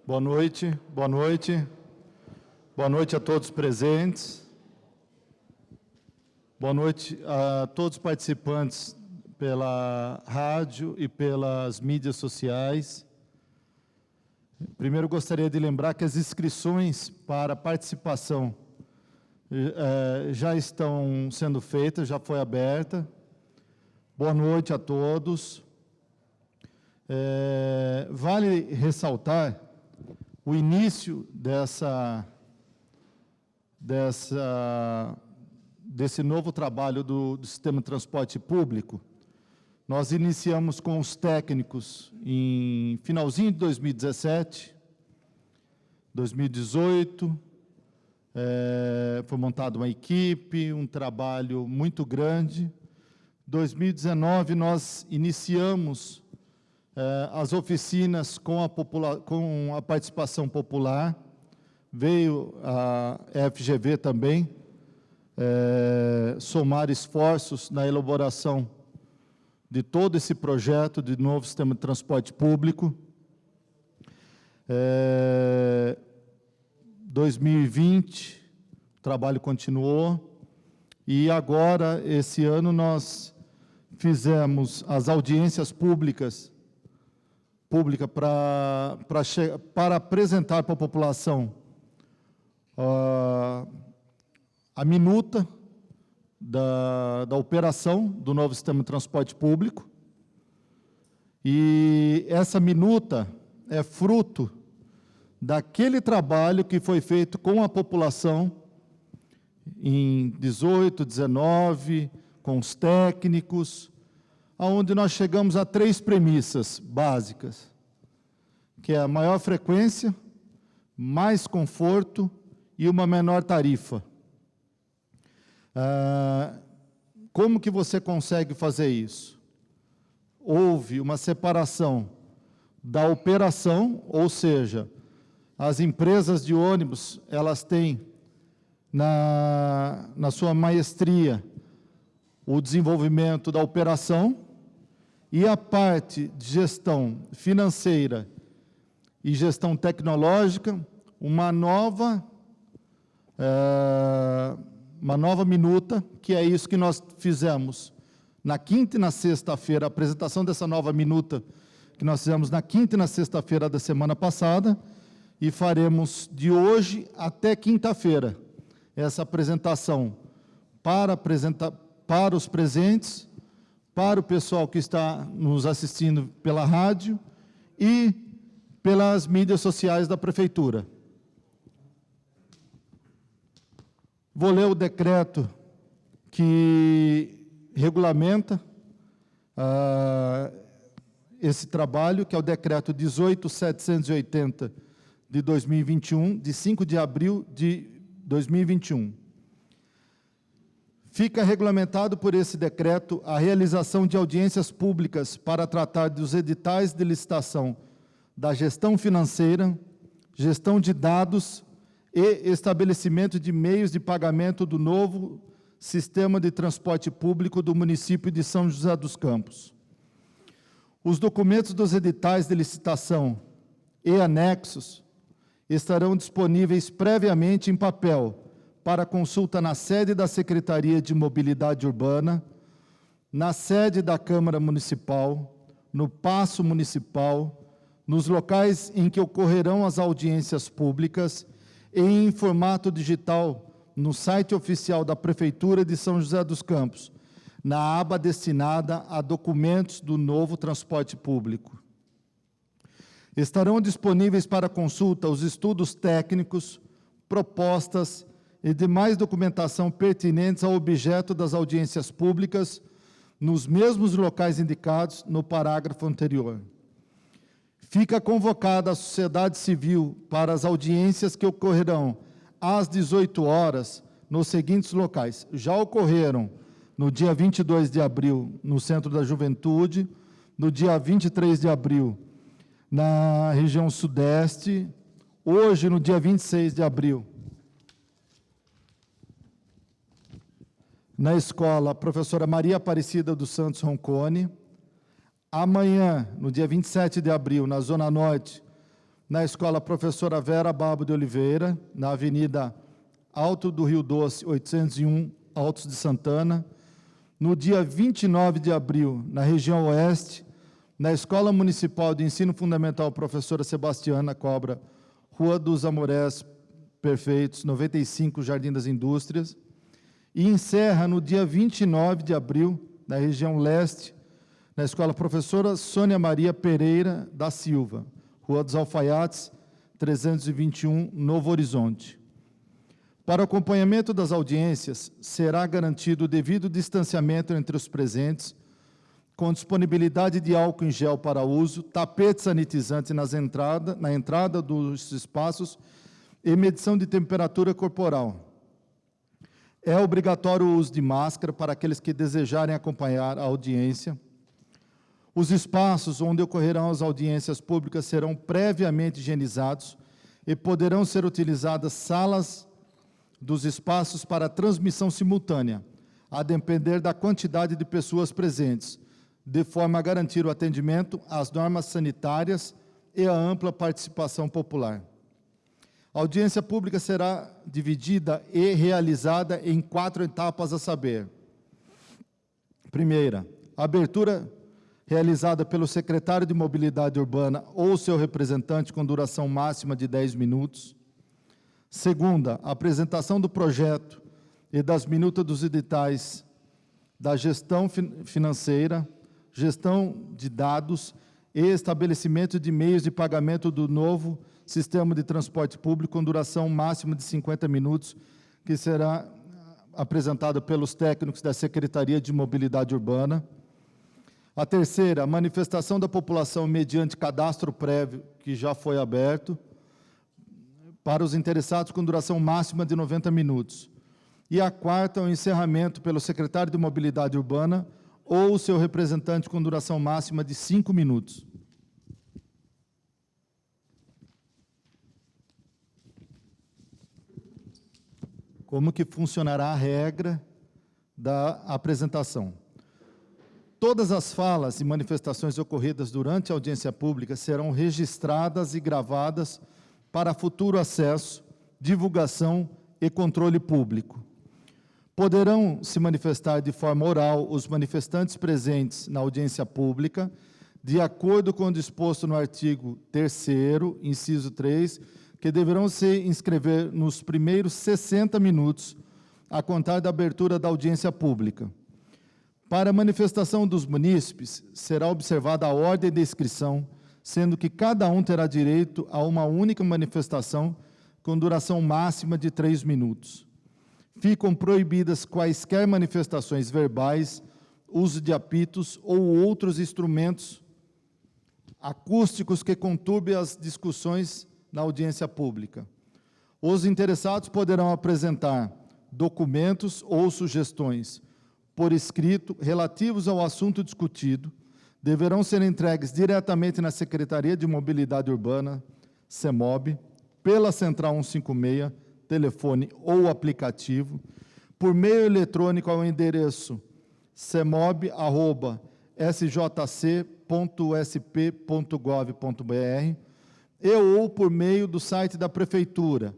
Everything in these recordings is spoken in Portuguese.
Boa noite, boa noite. Boa noite a todos presentes. Boa noite a todos os participantes pela rádio e pelas mídias sociais. Primeiro, gostaria de lembrar que as inscrições para participação já estão sendo feitas, já foi aberta. Boa noite a todos. Vale ressaltar o início desse novo trabalho do sistema de transporte público. Nós iniciamos com os técnicos em finalzinho de 2017, 2018, foi montada uma equipe, um trabalho muito grande. 2019, nós iniciamos as oficinas com a participação popular, veio a FGV também, somar esforços na elaboração de todo esse projeto de novo sistema de transporte público. 2020, o trabalho continuou, e agora, esse ano, nós fizemos as audiências públicas para apresentar para a população a minuta da operação do novo sistema de transporte público. E essa minuta é fruto daquele trabalho que foi feito com a população em 18, 19, com os técnicos, onde nós chegamos a 3 premissas básicas, que é a maior frequência, mais conforto e uma menor tarifa. Como que você consegue fazer isso? Houve uma separação da operação, ou seja, as empresas de ônibus, elas têm na sua maestria o desenvolvimento da operação, e a parte de gestão financeira e gestão tecnológica, uma nova minuta, que é isso que nós fizemos na quinta e na sexta-feira, a apresentação dessa nova minuta que nós fizemos na quinta e na sexta-feira da semana passada, e faremos de hoje até quinta-feira essa apresentação para os presentes, para o pessoal que está nos assistindo pela rádio e pelas mídias sociais da Prefeitura. Vou ler o decreto que regulamenta esse trabalho, que é o decreto 18.780 de 2021, de 5 de abril de 2021. Fica regulamentado por esse decreto a realização de audiências públicas para tratar dos editais de licitação da gestão financeira, gestão de dados e estabelecimento de meios de pagamento do novo sistema de transporte público do município de São José dos Campos. Os documentos dos editais de licitação e anexos estarão disponíveis previamente em papel para consulta na sede da Secretaria de Mobilidade Urbana, na sede da Câmara Municipal, no Paço Municipal, nos locais em que ocorrerão as audiências públicas e em formato digital no site oficial da Prefeitura de São José dos Campos, na aba destinada a documentos do novo transporte público. Estarão disponíveis para consulta os estudos técnicos, propostas e demais documentação pertinentes ao objeto das audiências públicas nos mesmos locais indicados no parágrafo anterior. Fica convocada a sociedade civil para as audiências que ocorrerão às 18 horas nos seguintes locais. Já ocorreram no dia 22 de abril no Centro da Juventude, no dia 23 de abril na região Sudeste, hoje no dia 26 de abril na escola professora Maria Aparecida dos Santos Roncone. Amanhã, no dia 27 de abril, na Zona Norte, na Escola Professora Vera Babo de Oliveira, na Avenida Alto do Rio Doce, 801, Altos de Santana. No dia 29 de abril, na região Oeste, na Escola Municipal de Ensino Fundamental Professora Sebastiana Cobra, Rua dos Amorés Perfeitos, 95, Jardim das Indústrias. E encerra no dia 29 de abril, na região Leste, na Escola Professora Sônia Maria Pereira da Silva, Rua dos Alfaiates, 321, Novo Horizonte. Para o acompanhamento das audiências, será garantido o devido distanciamento entre os presentes, com disponibilidade de álcool em gel para uso, tapete sanitizante na entrada dos espaços e medição de temperatura corporal. É obrigatório o uso de máscara para aqueles que desejarem acompanhar a audiência. Os espaços onde ocorrerão as audiências públicas serão previamente higienizados e poderão ser utilizadas salas dos espaços para transmissão simultânea, a depender da quantidade de pessoas presentes, de forma a garantir o atendimento às normas sanitárias e a ampla participação popular. A audiência pública será dividida e realizada em 4 etapas, a saber: primeira, abertura realizada pelo secretário de Mobilidade Urbana ou seu representante com duração máxima de 10 minutos. Segunda, apresentação do projeto e das minutas dos editais da gestão financeira, gestão de dados e estabelecimento de meios de pagamento do novo sistema de transporte público com duração máxima de 50 minutos, que será apresentado pelos técnicos da Secretaria de Mobilidade Urbana. A terceira, manifestação da população mediante cadastro prévio, que já foi aberto, para os interessados com duração máxima de 90 minutos. E a quarta, o encerramento pelo secretário de Mobilidade Urbana ou seu representante com duração máxima de 5 minutos. Como que funcionará a regra da apresentação? Todas as falas e manifestações ocorridas durante a audiência pública serão registradas e gravadas para futuro acesso, divulgação e controle público. Poderão se manifestar de forma oral os manifestantes presentes na audiência pública, de acordo com o disposto no artigo 3º, inciso 3, que deverão se inscrever nos primeiros 60 minutos a contar da abertura da audiência pública. Para a manifestação dos munícipes, será observada a ordem de inscrição, sendo que cada um terá direito a uma única manifestação com duração máxima de 3 minutos. Ficam proibidas quaisquer manifestações verbais, uso de apitos ou outros instrumentos acústicos que conturbem as discussões na audiência pública. Os interessados poderão apresentar documentos ou sugestões por escrito relativos ao assunto discutido, deverão ser entregues diretamente na Secretaria de Mobilidade Urbana, CEMOB, pela Central 156, telefone ou aplicativo, por meio eletrônico ao endereço cemob@sjc.sp.gov.br e ou por meio do site da Prefeitura,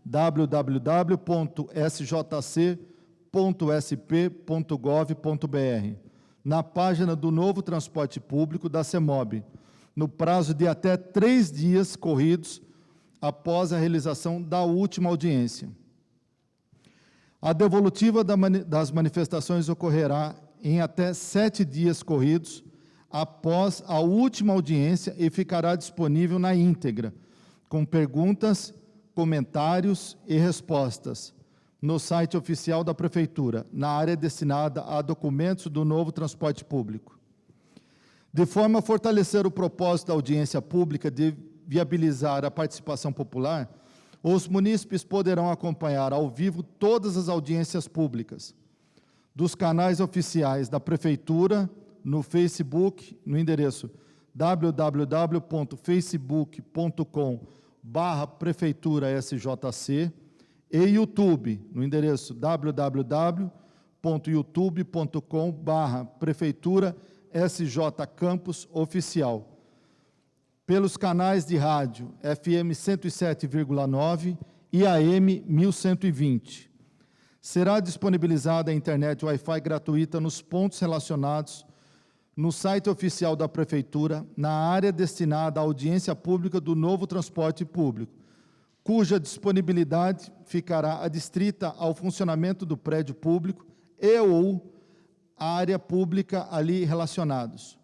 www.sjc.sp.gov.br, na página do Novo Transporte Público da CEMOB, no prazo de até 3 dias corridos após a realização da última audiência. A devolutiva das manifestações ocorrerá em até 7 dias corridos após a última audiência e ficará disponível na íntegra, com perguntas, comentários e respostas, no site oficial da Prefeitura, na área destinada a documentos do novo transporte público. De forma a fortalecer o propósito da audiência pública de viabilizar a participação popular, os munícipes poderão acompanhar ao vivo todas as audiências públicas dos canais oficiais da Prefeitura, no Facebook, no endereço www.facebook.com/prefeitura-sjc e YouTube, no endereço www.youtube.com/prefeitura-sjcampus oficial. pelos canais de rádio FM 107,9 e AM 1120. Será disponibilizada a internet Wi-Fi gratuita nos pontos relacionados no site oficial da Prefeitura, na área destinada à audiência pública do novo transporte público, cuja disponibilidade ficará adstrita ao funcionamento do prédio público e ou a área pública ali relacionados.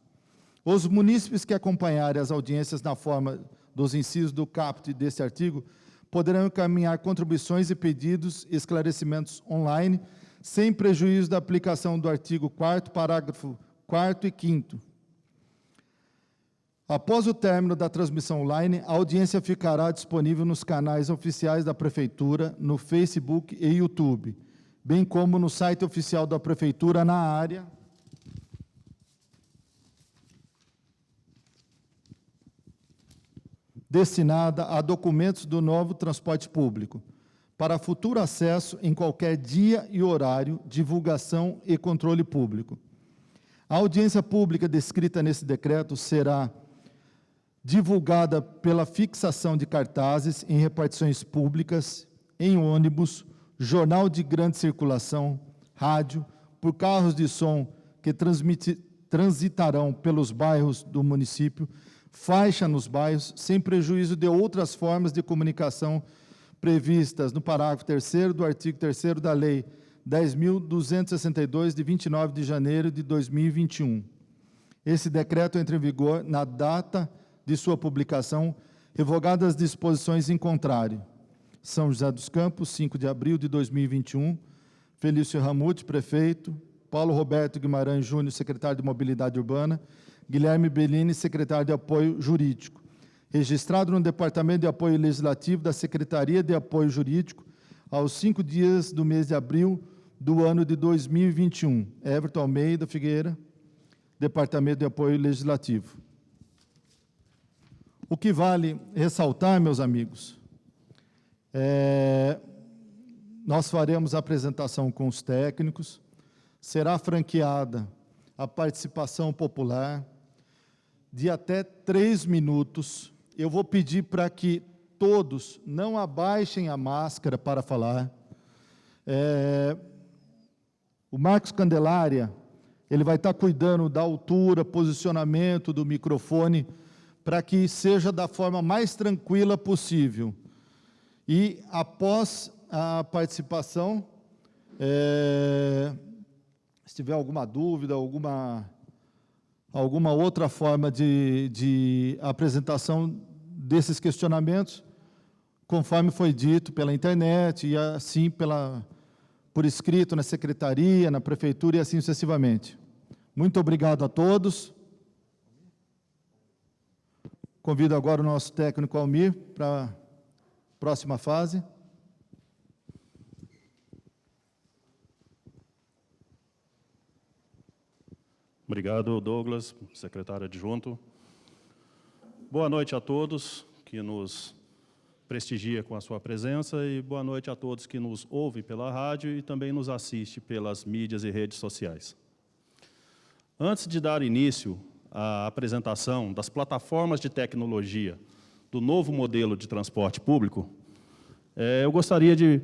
Os munícipes que acompanharem as audiências na forma dos incisos do caput deste artigo poderão encaminhar contribuições e pedidos e esclarecimentos online, sem prejuízo da aplicação do artigo 4º, parágrafo 4º e 5º. Após o término da transmissão online, a audiência ficará disponível nos canais oficiais da Prefeitura, no Facebook e YouTube, bem como no site oficial da Prefeitura na área destinada a documentos do novo transporte público, para futuro acesso em qualquer dia e horário, divulgação e controle público. A audiência pública descrita nesse decreto será divulgada pela fixação de cartazes em repartições públicas, em ônibus, jornal de grande circulação, rádio, por carros de som que transitarão pelos bairros do município, faixa nos bairros, sem prejuízo de outras formas de comunicação previstas no parágrafo 3º do artigo 3º da Lei 10.262, de 29 de janeiro de 2021. Esse decreto entra em vigor na data de sua publicação, revogadas as disposições em contrário. São José dos Campos, 5 de abril de 2021, Felício Ramute, prefeito, Paulo Roberto Guimarães Júnior, secretário de Mobilidade Urbana, Guilherme Bellini, secretário de Apoio Jurídico. Registrado no Departamento de Apoio Legislativo da Secretaria de Apoio Jurídico, aos 5 dias do mês de abril do ano de 2021. Everton Almeida Figueira, Departamento de Apoio Legislativo. O que vale ressaltar, meus amigos, nós faremos a apresentação com os técnicos, será franqueada a participação popular de até 3 minutos. Eu vou pedir para que todos não abaixem a máscara para falar. O Marcos Candelária, ele vai estar cuidando da altura, posicionamento do microfone, para que seja da forma mais tranquila possível. E, após a participação, se tiver alguma dúvida, alguma outra forma de apresentação desses questionamentos, conforme foi dito pela internet e assim por escrito na secretaria, na prefeitura e assim sucessivamente. Muito obrigado a todos. Convido agora o nosso técnico Almir para a próxima fase. Obrigado, Douglas, secretário adjunto. Boa noite a todos que nos prestigia com a sua presença e boa noite a todos que nos ouvem pela rádio e também nos assistem pelas mídias e redes sociais. Antes de dar início à apresentação das plataformas de tecnologia do novo modelo de transporte público, eu gostaria de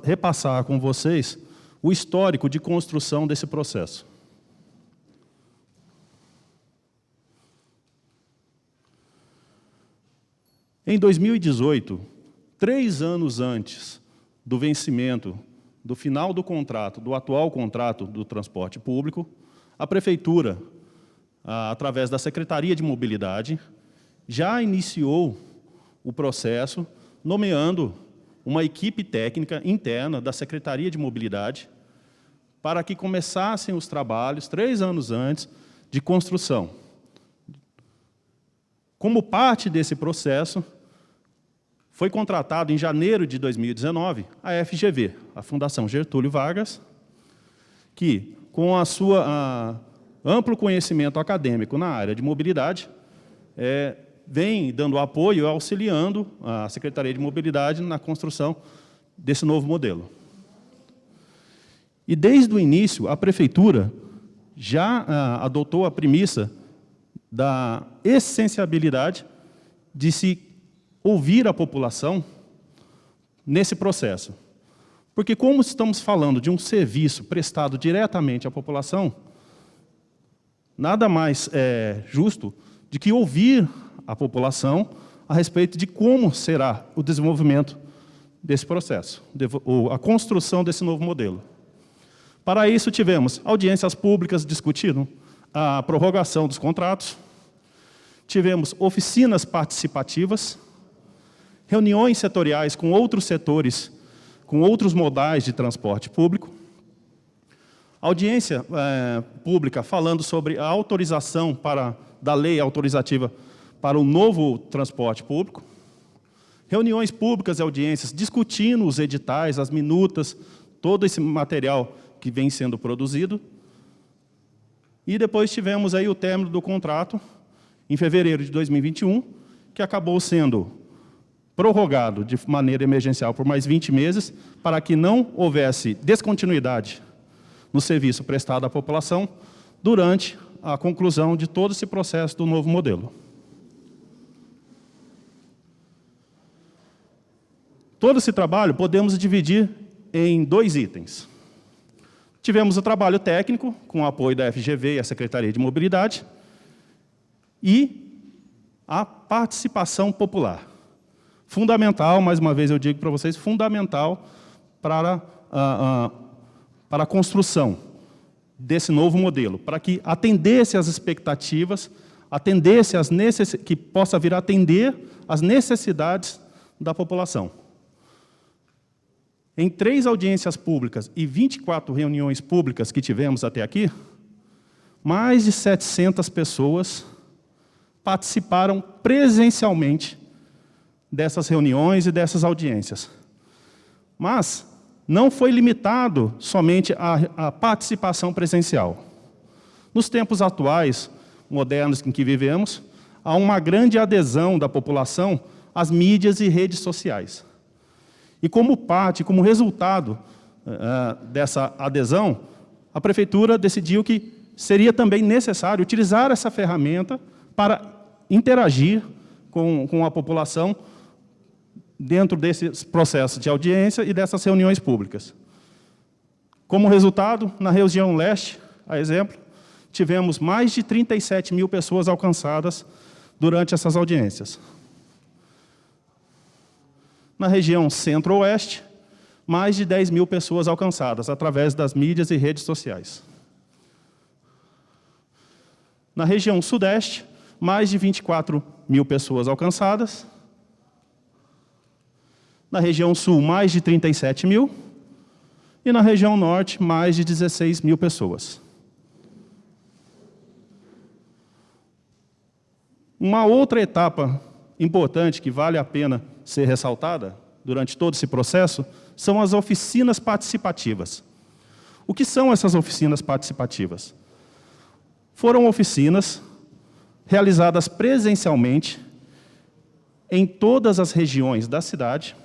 repassar com vocês o histórico de construção desse processo. Em 2018, 3 anos antes do vencimento do final do contrato, do atual contrato do transporte público, a Prefeitura, através da Secretaria de Mobilidade, já iniciou o processo, nomeando uma equipe técnica interna da Secretaria de Mobilidade para que começassem os trabalhos 3 anos antes de construção. Como parte desse processo, foi contratado em janeiro de 2019 a FGV, a Fundação Getúlio Vargas, que, com a sua amplo conhecimento acadêmico na área de mobilidade, vem dando apoio e auxiliando a Secretaria de Mobilidade na construção desse novo modelo. E, desde o início, a Prefeitura já adotou a premissa da essenciabilidade de se ouvir a população nesse processo. Porque como estamos falando de um serviço prestado diretamente à população, nada mais justo de que ouvir a população a respeito de como será o desenvolvimento desse processo, ou a construção desse novo modelo. Para isso, tivemos audiências públicas discutindo a prorrogação dos contratos, tivemos oficinas participativas, reuniões setoriais com outros setores, com outros modais de transporte público, audiência pública falando sobre a autorização da lei autorizativa para o novo transporte público, reuniões públicas e audiências discutindo os editais, as minutas, todo esse material que vem sendo produzido. E depois tivemos aí o término do contrato, em fevereiro de 2021, que acabou sendo prorrogado de maneira emergencial por mais 20 meses, para que não houvesse descontinuidade no serviço prestado à população durante a conclusão de todo esse processo do novo modelo. Todo esse trabalho podemos dividir em 2 itens. Tivemos o trabalho técnico, com o apoio da FGV e a Secretaria de Mobilidade, e a participação popular. Fundamental, mais uma vez eu digo para vocês, fundamental para a construção desse novo modelo, para que atendesse às expectativas, que possa vir a atender às necessidades da população. Em 3 audiências públicas e 24 reuniões públicas que tivemos até aqui, mais de 700 pessoas participaram presencialmente dessas reuniões e dessas audiências. Mas não foi limitado somente à participação presencial. Nos tempos atuais, modernos em que vivemos, há uma grande adesão da população às mídias e redes sociais. E como resultado dessa adesão, a Prefeitura decidiu que seria também necessário utilizar essa ferramenta para interagir com a população dentro desses processos de audiência e dessas reuniões públicas. Como resultado, na região leste, a exemplo, tivemos mais de 37 mil pessoas alcançadas durante essas audiências. Na região centro-oeste, mais de 10 mil pessoas alcançadas através das mídias e redes sociais. Na região sudeste, mais de 24 mil pessoas alcançadas. Na região sul, mais de 37 mil. E na região norte, mais de 16 mil pessoas. Uma outra etapa importante que vale a pena ser ressaltada durante todo esse processo são as oficinas participativas. O que são essas oficinas participativas? Foram oficinas realizadas presencialmente em todas as regiões da cidade,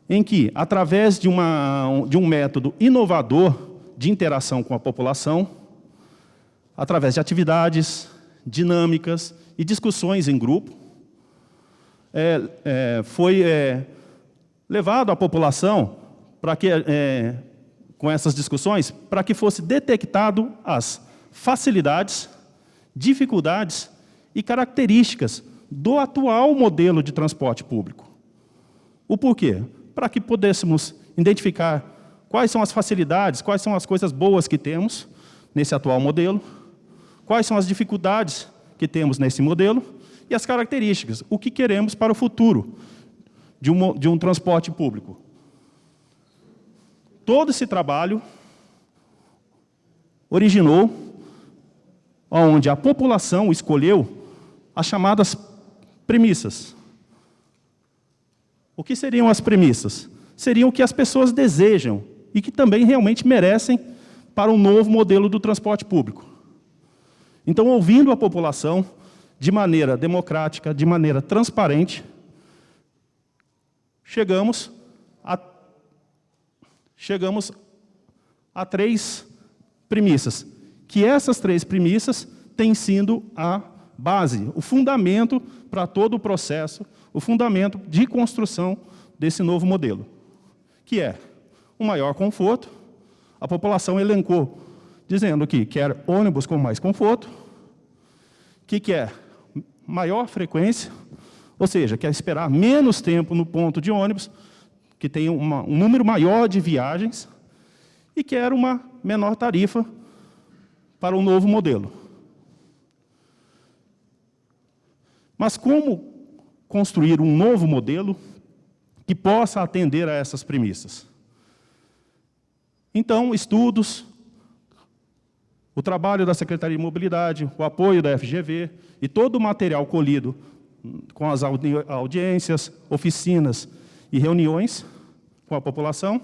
em que, através de um método inovador de interação com a população, através de atividades dinâmicas e discussões em grupo, foi levado à população para que, com essas discussões, para que fosse detectado as facilidades, dificuldades e características do atual modelo de transporte público. O porquê? Para que pudéssemos identificar quais são as facilidades, quais são as coisas boas que temos nesse atual modelo, quais são as dificuldades que temos nesse modelo e as características, o que queremos para o futuro de um transporte público. Todo esse trabalho originou onde a população escolheu as chamadas premissas. O que seriam as premissas? Seriam o que as pessoas desejam e que também realmente merecem para um novo modelo do transporte público. Então, ouvindo a população de maneira democrática, de maneira transparente, chegamos a 3 premissas, que essas 3 premissas têm sido a base, o fundamento para todo o processo, o fundamento de construção desse novo modelo, que é um maior conforto. A população elencou, dizendo que quer ônibus com mais conforto, que quer maior frequência, ou seja, quer esperar menos tempo no ponto de ônibus, que tenha um número maior de viagens, e quer uma menor tarifa para o novo modelo. Mas como construir um novo modelo que possa atender a essas premissas? Então, estudos, o trabalho da Secretaria de Mobilidade, o apoio da FGV e todo o material colhido com as audiências, oficinas e reuniões com a população,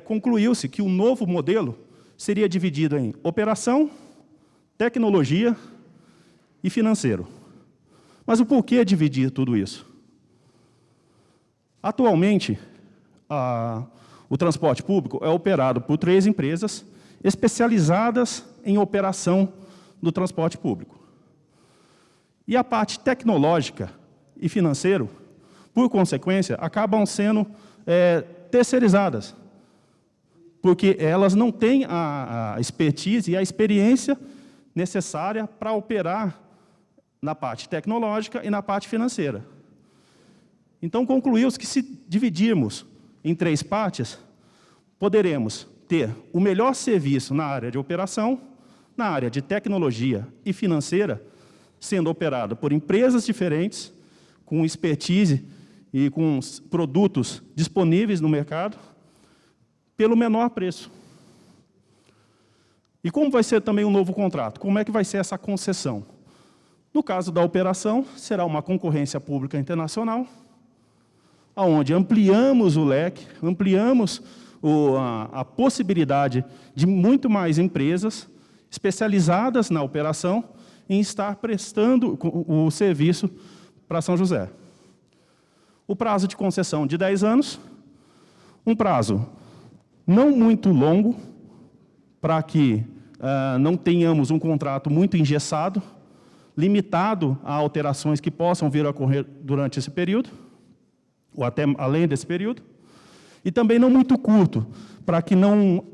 concluiu-se que o novo modelo seria dividido em operação, tecnologia e financeiro. Mas o porquê dividir tudo isso? Atualmente, o transporte público é operado por 3 empresas especializadas em operação do transporte público. E a parte tecnológica e financeiro, por consequência, acabam sendo terceirizadas, porque elas não têm a expertise e a experiência necessária para operar na parte tecnológica e na parte financeira. Então, concluiu-se que, se dividirmos em 3 partes, poderemos ter o melhor serviço na área de operação, na área de tecnologia e financeira, sendo operado por empresas diferentes, com expertise e com produtos disponíveis no mercado, pelo menor preço. E como vai ser também o novo contrato? Como é que vai ser essa concessão? No caso da operação, será uma concorrência pública internacional, onde ampliamos o leque, ampliamos a possibilidade de muito mais empresas especializadas na operação em estar prestando o serviço para São José. O prazo de concessão de 10 anos, um prazo não muito longo, para que não tenhamos um contrato muito engessado, limitado a alterações que possam vir a ocorrer durante esse período, ou até além desse período, e também não muito curto, para que não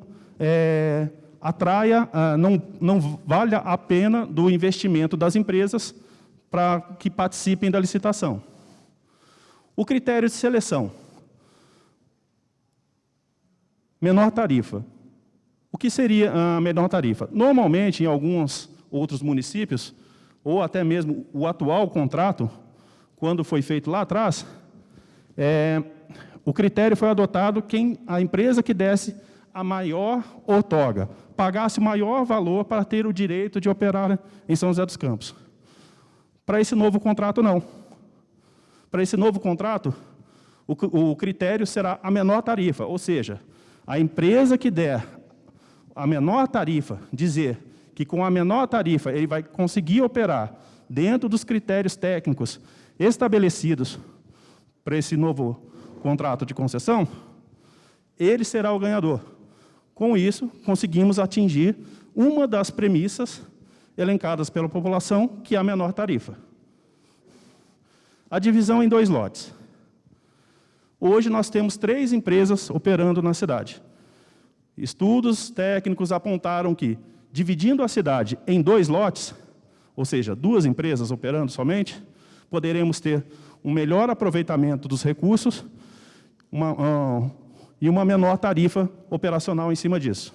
atraia, não valha a pena do investimento das empresas para que participem da licitação. O critério de seleção. Menor tarifa. O que seria a menor tarifa? Normalmente, em alguns outros municípios, ou até mesmo o atual contrato, quando foi feito lá atrás, o critério foi adotado a empresa que desse a maior outorga, pagasse o maior valor para ter o direito de operar em São José dos Campos. Para esse novo contrato, não. Para esse novo contrato, o critério será a menor tarifa, ou seja, a empresa que der a menor tarifa, dizer que com a menor tarifa ele vai conseguir operar dentro dos critérios técnicos estabelecidos para esse novo contrato de concessão, ele será o ganhador. Com isso, conseguimos atingir uma das premissas elencadas pela população, que é a menor tarifa. A divisão em 2 lotes. Hoje nós temos 3 empresas operando na cidade. Estudos técnicos apontaram que, dividindo a cidade em 2 lotes, ou seja, 2 empresas operando somente, poderemos ter um melhor aproveitamento dos recursos e uma menor tarifa operacional em cima disso.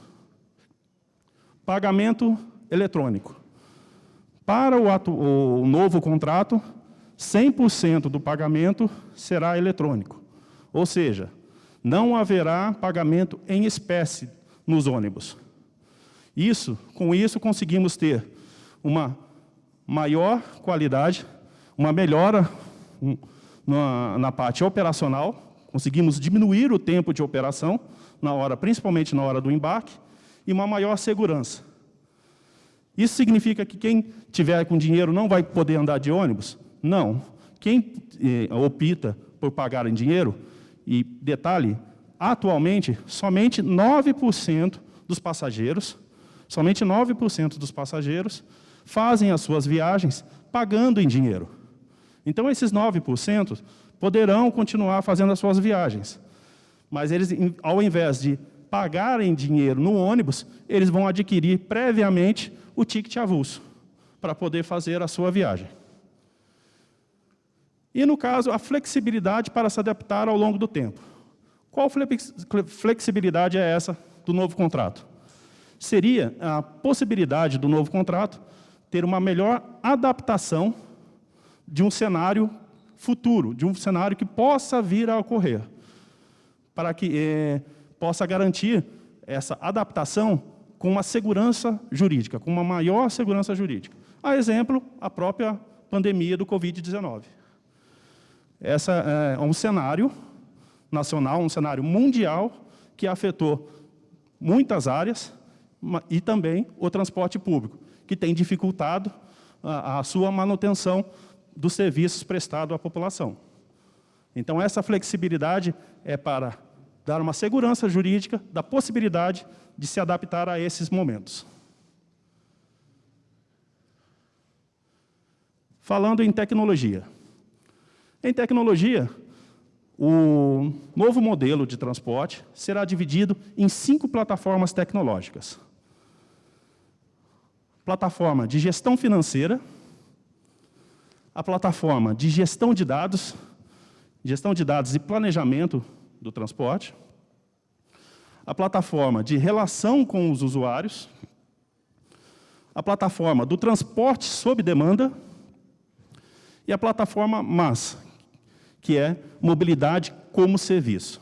Pagamento eletrônico. Para o novo contrato, 100% do pagamento será eletrônico. Ou seja, não haverá pagamento em espécie nos ônibus. Com isso, conseguimos ter uma maior qualidade, uma melhora na parte operacional, conseguimos diminuir o tempo de operação, principalmente na hora do embarque, e uma maior segurança. Isso significa que quem tiver com dinheiro não vai poder andar de ônibus? Não. Quem opta por pagar em dinheiro, e detalhe, atualmente, somente 9% dos passageiros fazem as suas viagens pagando em dinheiro. Então, esses 9% poderão continuar fazendo as suas viagens. Mas eles, ao invés de pagarem dinheiro no ônibus, eles vão adquirir previamente o ticket avulso para poder fazer a sua viagem. E, no caso, a flexibilidade para se adaptar ao longo do tempo. Qual flexibilidade é essa do novo contrato? Seria a possibilidade do novo contrato ter uma melhor adaptação de um cenário futuro, de um cenário que possa vir a ocorrer, para que possa garantir essa adaptação com uma segurança jurídica, com uma maior segurança jurídica. A exemplo, a própria pandemia do Covid-19. Esse é um cenário nacional, um cenário mundial, que afetou muitas áreas e também o transporte público, que tem dificultado a sua manutenção dos serviços prestados à população. Então, essa flexibilidade é para dar uma segurança jurídica da possibilidade de se adaptar a esses momentos. Falando em tecnologia. Em tecnologia, o novo modelo de transporte será dividido em 5 plataformas tecnológicas. Plataforma de gestão financeira, a plataforma de gestão de dados e planejamento do transporte, a plataforma de relação com os usuários, a plataforma do transporte sob demanda e a plataforma MaaS, que é mobilidade como serviço.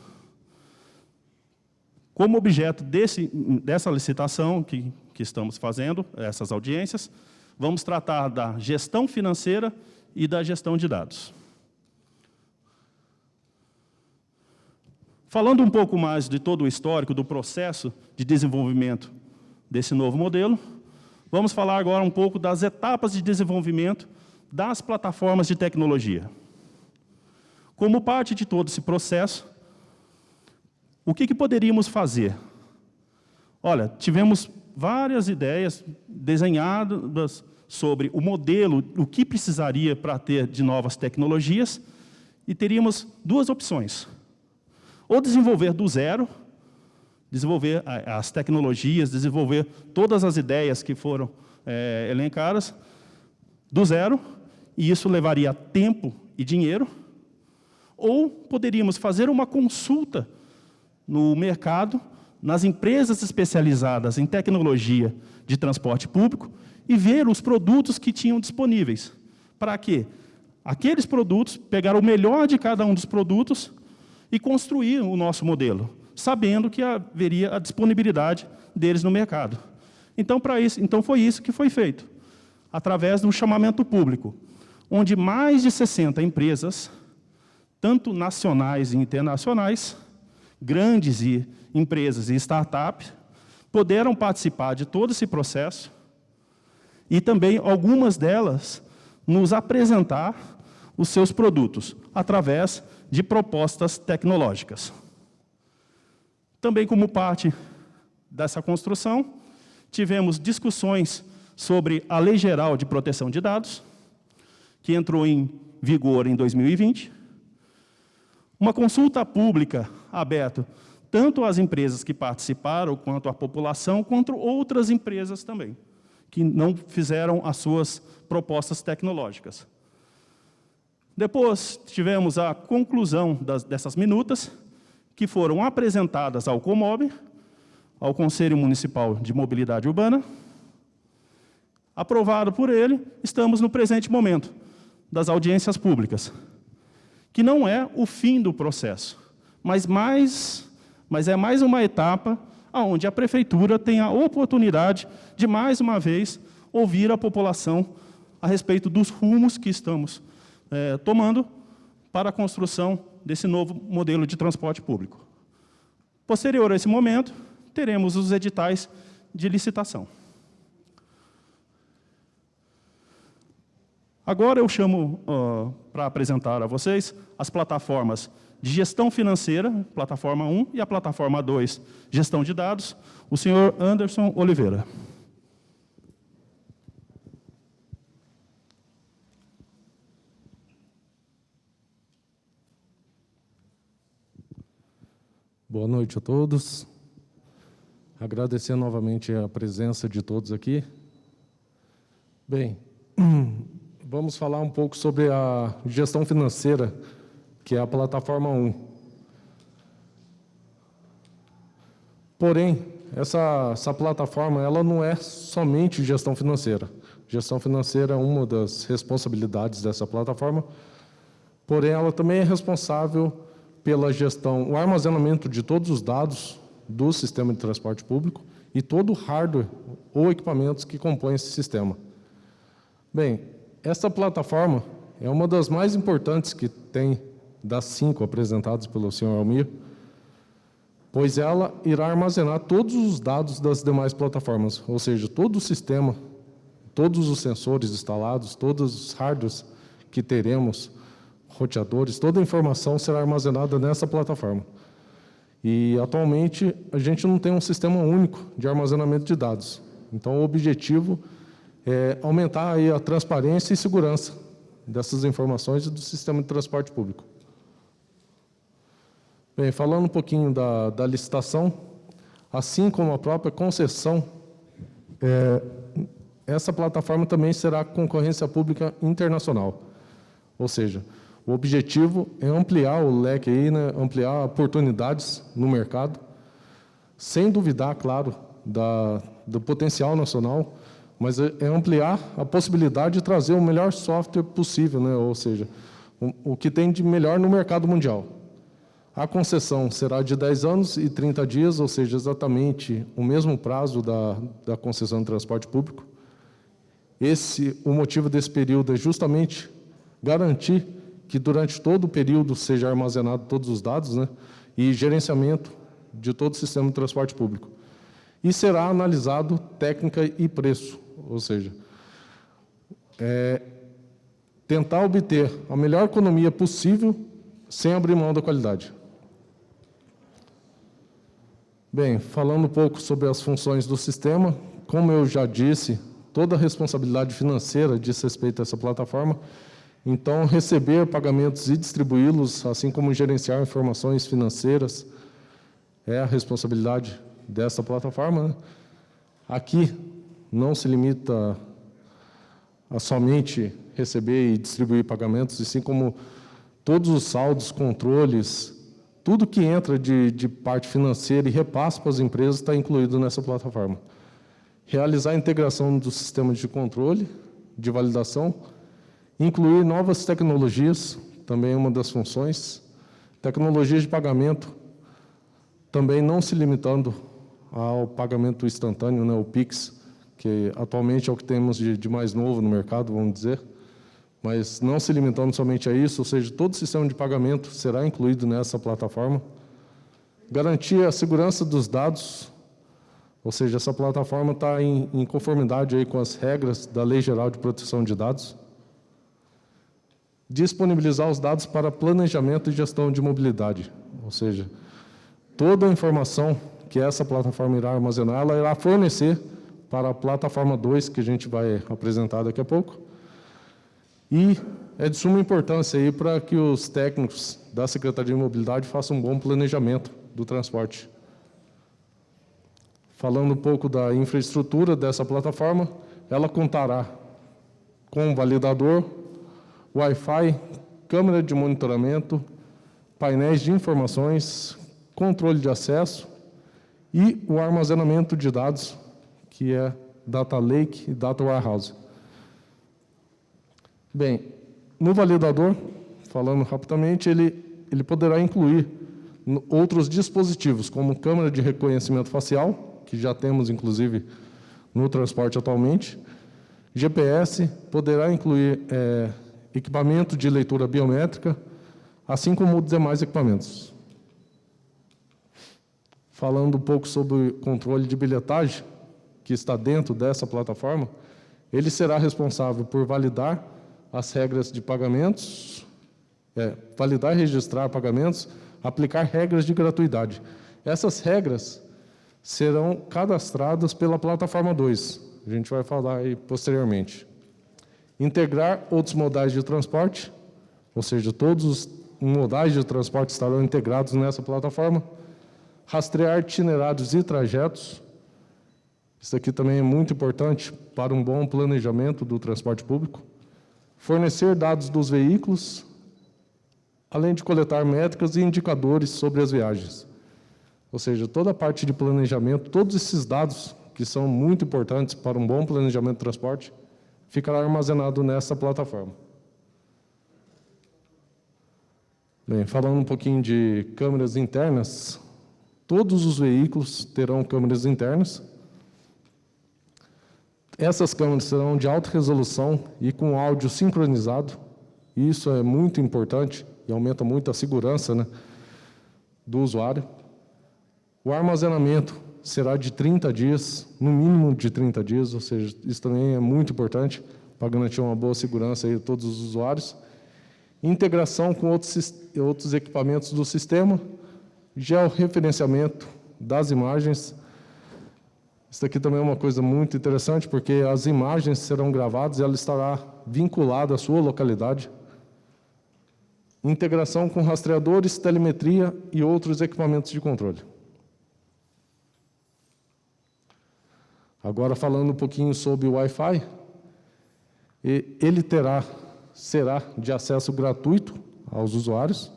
Como objeto dessa licitação que estamos fazendo, essas audiências, vamos tratar da gestão financeira e da gestão de dados. Falando um pouco mais de todo o histórico do processo de desenvolvimento desse novo modelo, vamos falar agora um pouco das etapas de desenvolvimento das plataformas de tecnologia. Como parte de todo esse processo, o que poderíamos fazer? Olha, tivemos várias ideias desenhadas sobre o modelo, o que precisaria para ter de novas tecnologias, e teríamos 2 opções. Ou desenvolver do zero, desenvolver as tecnologias, desenvolver todas as ideias que foram elencadas do zero, e isso levaria tempo e dinheiro, ou poderíamos fazer uma consulta no mercado, nas empresas especializadas em tecnologia de transporte público, e ver os produtos que tinham disponíveis, para que aqueles produtos, pegar o melhor de cada um dos produtos e construir o nosso modelo, sabendo que haveria a disponibilidade deles no mercado. Então, foi isso que foi feito, através de um chamamento público, onde mais de 60 empresas, tanto nacionais e internacionais, grandes empresas e startups, puderam participar de todo esse processo e também algumas delas nos apresentar os seus produtos através de propostas tecnológicas. Também, como parte dessa construção, tivemos discussões sobre a Lei Geral de Proteção de Dados, que entrou em vigor em 2020, uma consulta pública aberta tanto às empresas que participaram, quanto à população, quanto outras empresas também, que não fizeram as suas propostas tecnológicas. Depois, tivemos a conclusão dessas minutas, que foram apresentadas ao COMOB, ao Conselho Municipal de Mobilidade Urbana. Aprovado por ele, estamos no presente momento das audiências públicas, que não é o fim do processo, mas é mais uma etapa onde a Prefeitura tem a oportunidade de, mais uma vez, ouvir a população a respeito dos rumos que estamos tomando para a construção desse novo modelo de transporte público. Posterior a esse momento, teremos os editais de licitação. Agora eu chamo para apresentar a vocês as plataformas de gestão financeira, plataforma 1, e a plataforma 2, gestão de dados, o senhor Anderson Oliveira. Boa noite a todos. Agradecer novamente a presença de todos aqui. Bem, vamos falar um pouco sobre a gestão financeira, que é a plataforma 1. Porém, essa plataforma ela não é somente gestão financeira. Gestão financeira é uma das responsabilidades dessa plataforma, porém ela também é responsável pela gestão, o armazenamento de todos os dados do sistema de transporte público e todo o hardware ou equipamentos que compõem esse sistema. Bem, essa plataforma é uma das mais importantes que tem das 5 apresentadas pelo Sr. Almir, pois ela irá armazenar todos os dados das demais plataformas, ou seja, todo o sistema, todos os sensores instalados, todos os hardwares que teremos, roteadores, toda a informação será armazenada nessa plataforma. E, atualmente, a gente não tem um sistema único de armazenamento de dados. Então, o objetivo é aumentar aí a transparência e segurança dessas informações do sistema de transporte público. Bem, falando um pouquinho da licitação, assim como a própria concessão, essa plataforma também será concorrência pública internacional. Ou seja, o objetivo é ampliar o leque aí, né, ampliar oportunidades no mercado, sem duvidar, claro, do potencial nacional, mas é ampliar a possibilidade de trazer o melhor software possível, né, ou seja, o que tem de melhor no mercado mundial. A concessão será de 10 anos e 30 dias, ou seja, exatamente o mesmo prazo da concessão de transporte público. O motivo desse período é justamente garantir que durante todo o período seja armazenado todos os dados, né, e gerenciamento de todo o sistema de transporte público. E será analisado técnica e preço, ou seja, tentar obter a melhor economia possível sem abrir mão da qualidade. Bem, falando um pouco sobre as funções do sistema, como eu já disse, toda a responsabilidade financeira diz respeito a essa plataforma. Então, receber pagamentos e distribuí-los, assim como gerenciar informações financeiras, é a responsabilidade dessa plataforma, né? Aqui não se limita a somente receber e distribuir pagamentos, assim como todos os saldos, controles, tudo que entra de parte financeira e repasse para as empresas está incluído nessa plataforma. Realizar a integração dos sistemas de controle, de validação, incluir novas tecnologias, também é uma das funções. Tecnologias de pagamento, também não se limitando ao pagamento instantâneo, né, o Pix, que atualmente é o que temos de mais novo no mercado, vamos dizer, mas não se limitando somente a isso, ou seja, todo o sistema de pagamento será incluído nessa plataforma. Garantir a segurança dos dados, ou seja, essa plataforma está em conformidade aí com as regras da Lei Geral de Proteção de Dados. Disponibilizar os dados para planejamento e gestão de mobilidade, ou seja, toda a informação que essa plataforma irá armazenar, ela irá fornecer para a plataforma 2, que a gente vai apresentar daqui a pouco, e é de suma importância aí para que os técnicos da Secretaria de Mobilidade façam um bom planejamento do transporte. Falando um pouco da infraestrutura dessa plataforma, ela contará com um validador, Wi-Fi, câmera de monitoramento, painéis de informações, controle de acesso e o armazenamento de dados, que é Data Lake e Data Warehouse. Bem, no validador, falando rapidamente, ele poderá incluir outros dispositivos, como câmera de reconhecimento facial, que já temos, inclusive, no transporte atualmente, GPS, poderá incluir equipamento de leitura biométrica, assim como os demais equipamentos. Falando um pouco sobre o controle de bilhetagem, que está dentro dessa plataforma, ele será responsável por validar as regras de pagamentos, validar e registrar pagamentos, aplicar regras de gratuidade. Essas regras serão cadastradas pela plataforma 2, a gente vai falar aí posteriormente. Integrar outros modais de transporte, ou seja, todos os modais de transporte estarão integrados nessa plataforma. rastrear itinerários e trajetos. Isso aqui também é muito importante para um bom planejamento do transporte público. Fornecer dados dos veículos, além de coletar métricas e indicadores sobre as viagens. Ou seja, toda a parte de planejamento, todos esses dados que são muito importantes para um bom planejamento de transporte, ficará armazenado nessa plataforma. Bem, falando um pouquinho de câmeras internas, todos os veículos terão câmeras internas. Essas câmeras serão de alta resolução e com áudio sincronizado. Isso é muito importante e aumenta muito a segurança, né, do usuário. O armazenamento será de 30 dias, no mínimo de 30 dias, ou seja, isso também é muito importante para garantir uma boa segurança aí a todos os usuários. Integração com outros equipamentos do sistema, georreferenciamento das imagens. Isso aqui também é uma coisa muito interessante, porque as imagens serão gravadas e ela estará vinculada à sua localidade. Integração com rastreadores, telemetria e outros equipamentos de controle. Agora, falando um pouquinho sobre o Wi-Fi, ele será de acesso gratuito aos usuários,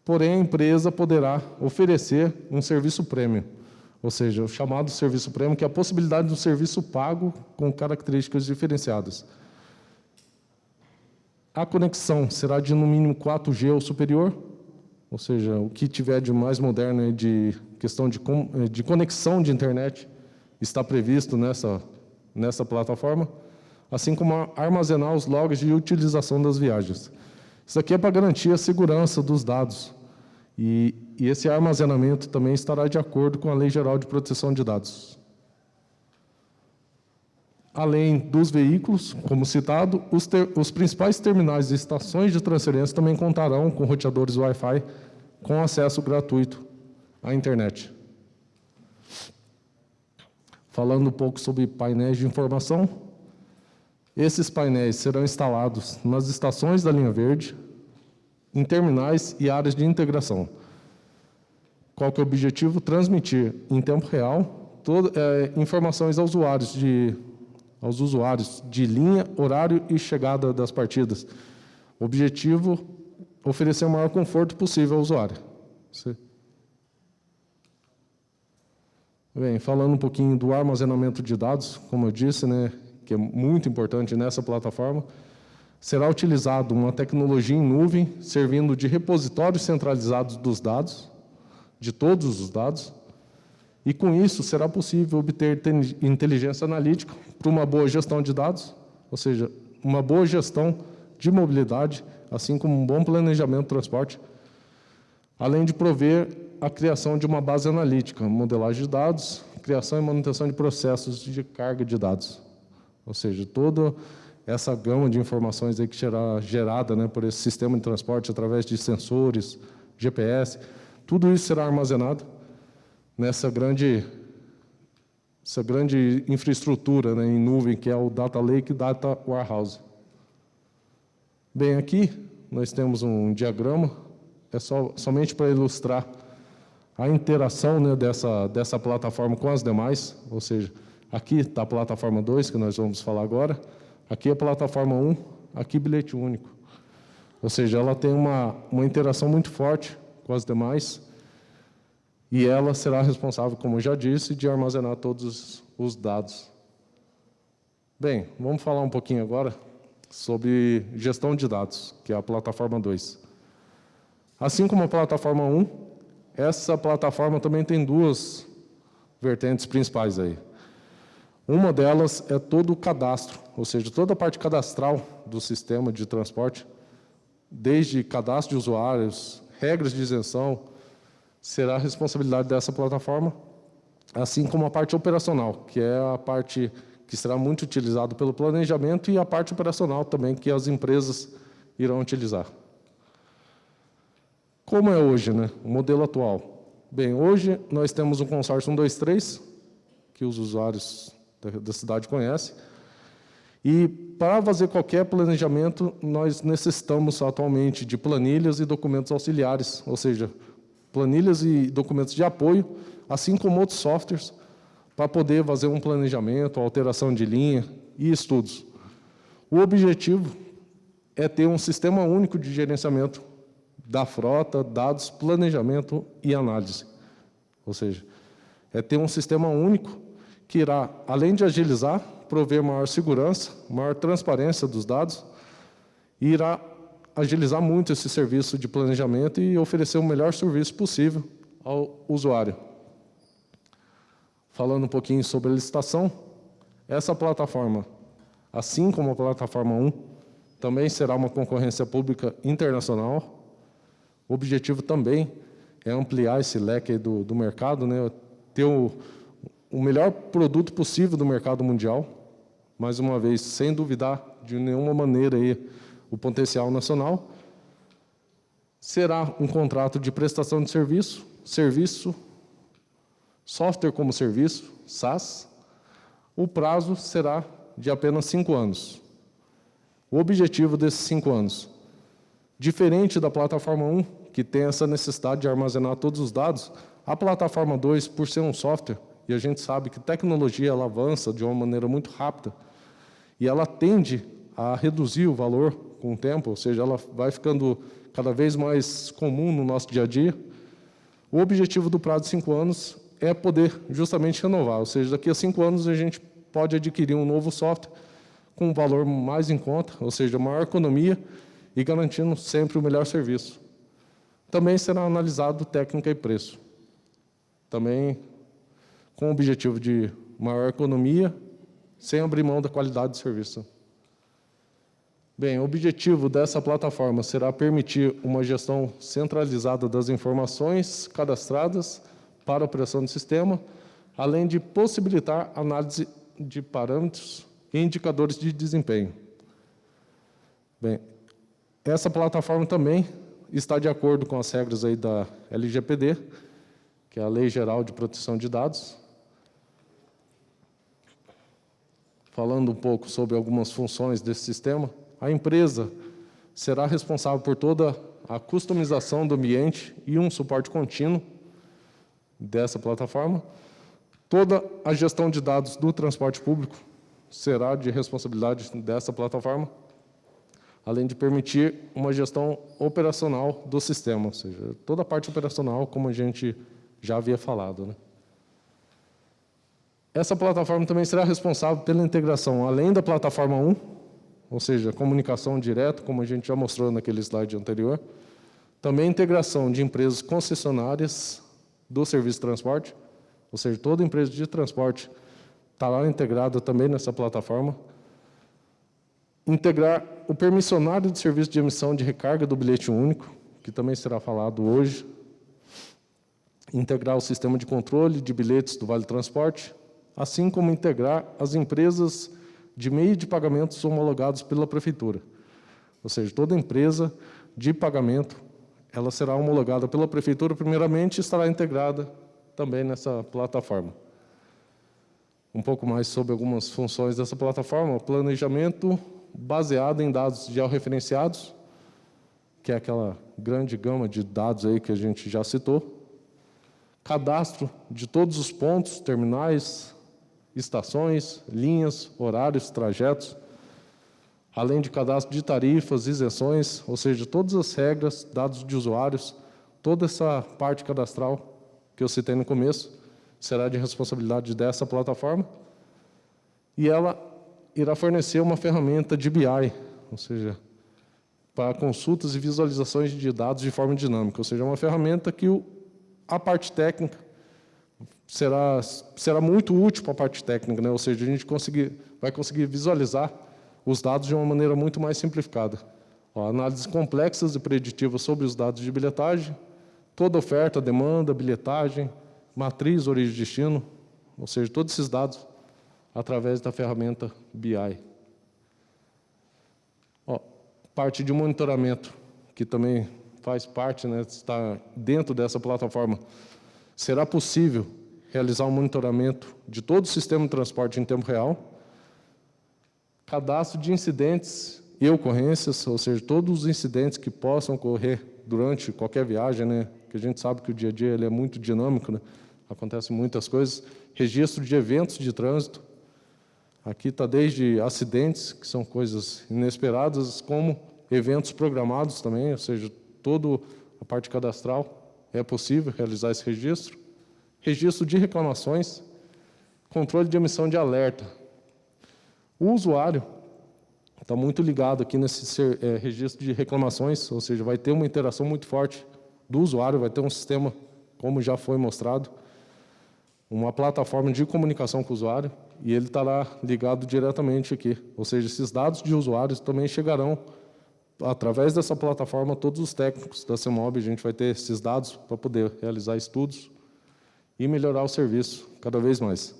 porém a empresa poderá oferecer um serviço premium, ou seja, o chamado serviço premium, que é a possibilidade de um serviço pago com características diferenciadas. A conexão será de, no mínimo, 4G ou superior, ou seja, o que tiver de mais moderno de questão de conexão de internet está previsto nessa plataforma, assim como armazenar os logs de utilização das viagens. Isso aqui é para garantir a segurança dos dados. E esse armazenamento também estará de acordo com a Lei Geral de Proteção de Dados. Além dos veículos, como citado, os principais terminais e estações de transferência também contarão com roteadores Wi-Fi com acesso gratuito à internet. Falando um pouco sobre painéis de informação, esses painéis serão instalados nas estações da linha verde, em terminais e áreas de integração. Qual que é o objetivo? Transmitir em tempo real informações aos usuários de linha, horário e chegada das partidas. O objetivo, oferecer o maior conforto possível ao usuário. Bem, falando um pouquinho do armazenamento de dados, como eu disse, né, que é muito importante nessa plataforma, será utilizado uma tecnologia em nuvem, servindo de repositórios centralizados dos dados, de todos os dados, e com isso será possível obter inteligência analítica para uma boa gestão de dados, ou seja, uma boa gestão de mobilidade, assim como um bom planejamento do transporte, além de prover a criação de uma base analítica, modelagem de dados, criação e manutenção de processos de carga de dados. Ou seja, toda essa gama de informações aí que será gerada, né, por esse sistema de transporte através de sensores, GPS, tudo isso será armazenado nessa grande infraestrutura, né, em nuvem, que é o Data Lake e Data Warehouse. Bem, aqui nós temos um diagrama, somente para ilustrar a interação, né, dessa plataforma com as demais, ou seja, aqui está a plataforma 2, que nós vamos falar agora, aqui é a plataforma 1, aqui bilhete único. Ou seja, ela tem uma interação muito forte com as demais, e ela será responsável, como eu já disse, de armazenar todos os dados. Bem, vamos falar um pouquinho agora sobre gestão de dados, que é a plataforma 2. Assim como a plataforma 1, essa plataforma também tem duas vertentes principais aí. Uma delas é todo o cadastro, ou seja, toda a parte cadastral do sistema de transporte, desde cadastro de usuários, regras de isenção, será a responsabilidade dessa plataforma, assim como a parte operacional, que é a parte que será muito utilizada pelo planejamento, e a parte operacional também, que as empresas irão utilizar. Como é hoje, né, o modelo atual? Bem, hoje nós temos um consórcio 123, que os usuários da cidade conhecem, e para fazer qualquer planejamento, nós necessitamos atualmente de planilhas e documentos auxiliares, ou seja, planilhas e documentos de apoio, assim como outros softwares, para poder fazer um planejamento, alteração de linha e estudos. O objetivo é ter um sistema único de gerenciamento da frota, dados, planejamento e análise. Ou seja, é ter um sistema único que irá, além de agilizar, prover maior segurança, maior transparência dos dados, e irá agilizar muito esse serviço de planejamento e oferecer o melhor serviço possível ao usuário. Falando um pouquinho sobre a licitação, essa plataforma, assim como a plataforma 1, também será uma concorrência pública internacional. O objetivo também é ampliar esse leque do mercado, né? Ter o melhor produto possível do mercado mundial, mais uma vez, sem duvidar de nenhuma maneira aí, o potencial nacional. Será um contrato de prestação de serviço, software como serviço, SaaS. O prazo será de apenas 5 anos. O objetivo desses 5 anos, diferente da plataforma 1, que tem essa necessidade de armazenar todos os dados, a plataforma 2, por ser um software, e a gente sabe que tecnologia ela avança de uma maneira muito rápida, e ela tende a reduzir o valor com o tempo, ou seja, ela vai ficando cada vez mais comum no nosso dia a dia. O objetivo do prazo de 5 anos é poder justamente renovar, ou seja, daqui a 5 anos a gente pode adquirir um novo software com um valor mais em conta, ou seja, maior economia e garantindo sempre o melhor serviço. Também será analisado técnica e preço, também com o objetivo de maior economia, sem abrir mão da qualidade do serviço. Bem, o objetivo dessa plataforma será permitir uma gestão centralizada das informações cadastradas para a operação do sistema, além de possibilitar análise de parâmetros e indicadores de desempenho. Bem, essa plataforma também está de acordo com as regras aí da LGPD, que é a Lei Geral de Proteção de Dados. Falando um pouco sobre algumas funções desse sistema, a empresa será responsável por toda a customização do ambiente e um suporte contínuo dessa plataforma. Toda a gestão de dados do transporte público será de responsabilidade dessa plataforma, além de permitir uma gestão operacional do sistema, ou seja, toda a parte operacional, como a gente já havia falado, né? Essa plataforma também será responsável pela integração, além da plataforma 1, ou seja, comunicação direta, como a gente já mostrou naquele slide anterior, também integração de empresas concessionárias do serviço de transporte, ou seja, toda empresa de transporte estará integrada também nessa plataforma. Integrar o permissionário de serviço de emissão de recarga do bilhete único, que também será falado hoje. Integrar o sistema de controle de bilhetes do Vale Transporte, assim como integrar as empresas de meio de pagamentos homologados pela Prefeitura. Ou seja, toda empresa de pagamento, ela será homologada pela Prefeitura primeiramente e estará integrada também nessa plataforma. Um pouco mais sobre algumas funções dessa plataforma: planejamento baseado em dados georreferenciados, que é aquela grande gama de dados aí que a gente já citou, cadastro de todos os pontos, terminais, estações, linhas, horários, trajetos, além de cadastro de tarifas, isenções, ou seja, todas as regras, dados de usuários, toda essa parte cadastral que eu citei no começo, será de responsabilidade dessa plataforma, e ela irá fornecer uma ferramenta de BI, ou seja, para consultas e visualizações de dados de forma dinâmica, ou seja, uma ferramenta que a parte técnica será muito útil para a parte técnica, né? Ou seja, a gente vai conseguir visualizar os dados de uma maneira muito mais simplificada. Análises complexas e preditivas sobre os dados de bilhetagem, toda oferta, demanda, bilhetagem, matriz, origem e destino, ou seja, todos esses dados através da ferramenta BI. Parte de monitoramento, que também faz parte, né, está dentro dessa plataforma. Será possível realizar um monitoramento de todo o sistema de transporte em tempo real, cadastro de incidentes e ocorrências, ou seja, todos os incidentes que possam ocorrer durante qualquer viagem, né, que a gente sabe que o dia a dia ele é muito dinâmico, né? Acontecem muitas coisas. Registro de eventos de trânsito. Aqui está desde acidentes, que são coisas inesperadas, como eventos programados também, ou seja, toda a parte cadastral é possível realizar esse registro. Registro de reclamações, controle de emissão de alerta. O usuário está muito ligado aqui nesse registro de reclamações, ou seja, vai ter uma interação muito forte do usuário, vai ter um sistema, como já foi mostrado, uma plataforma de comunicação com o usuário, e ele estará ligado diretamente aqui. Ou seja, esses dados de usuários também chegarão, através dessa plataforma, todos os técnicos da CEMOB, a gente vai ter esses dados para poder realizar estudos e melhorar o serviço cada vez mais.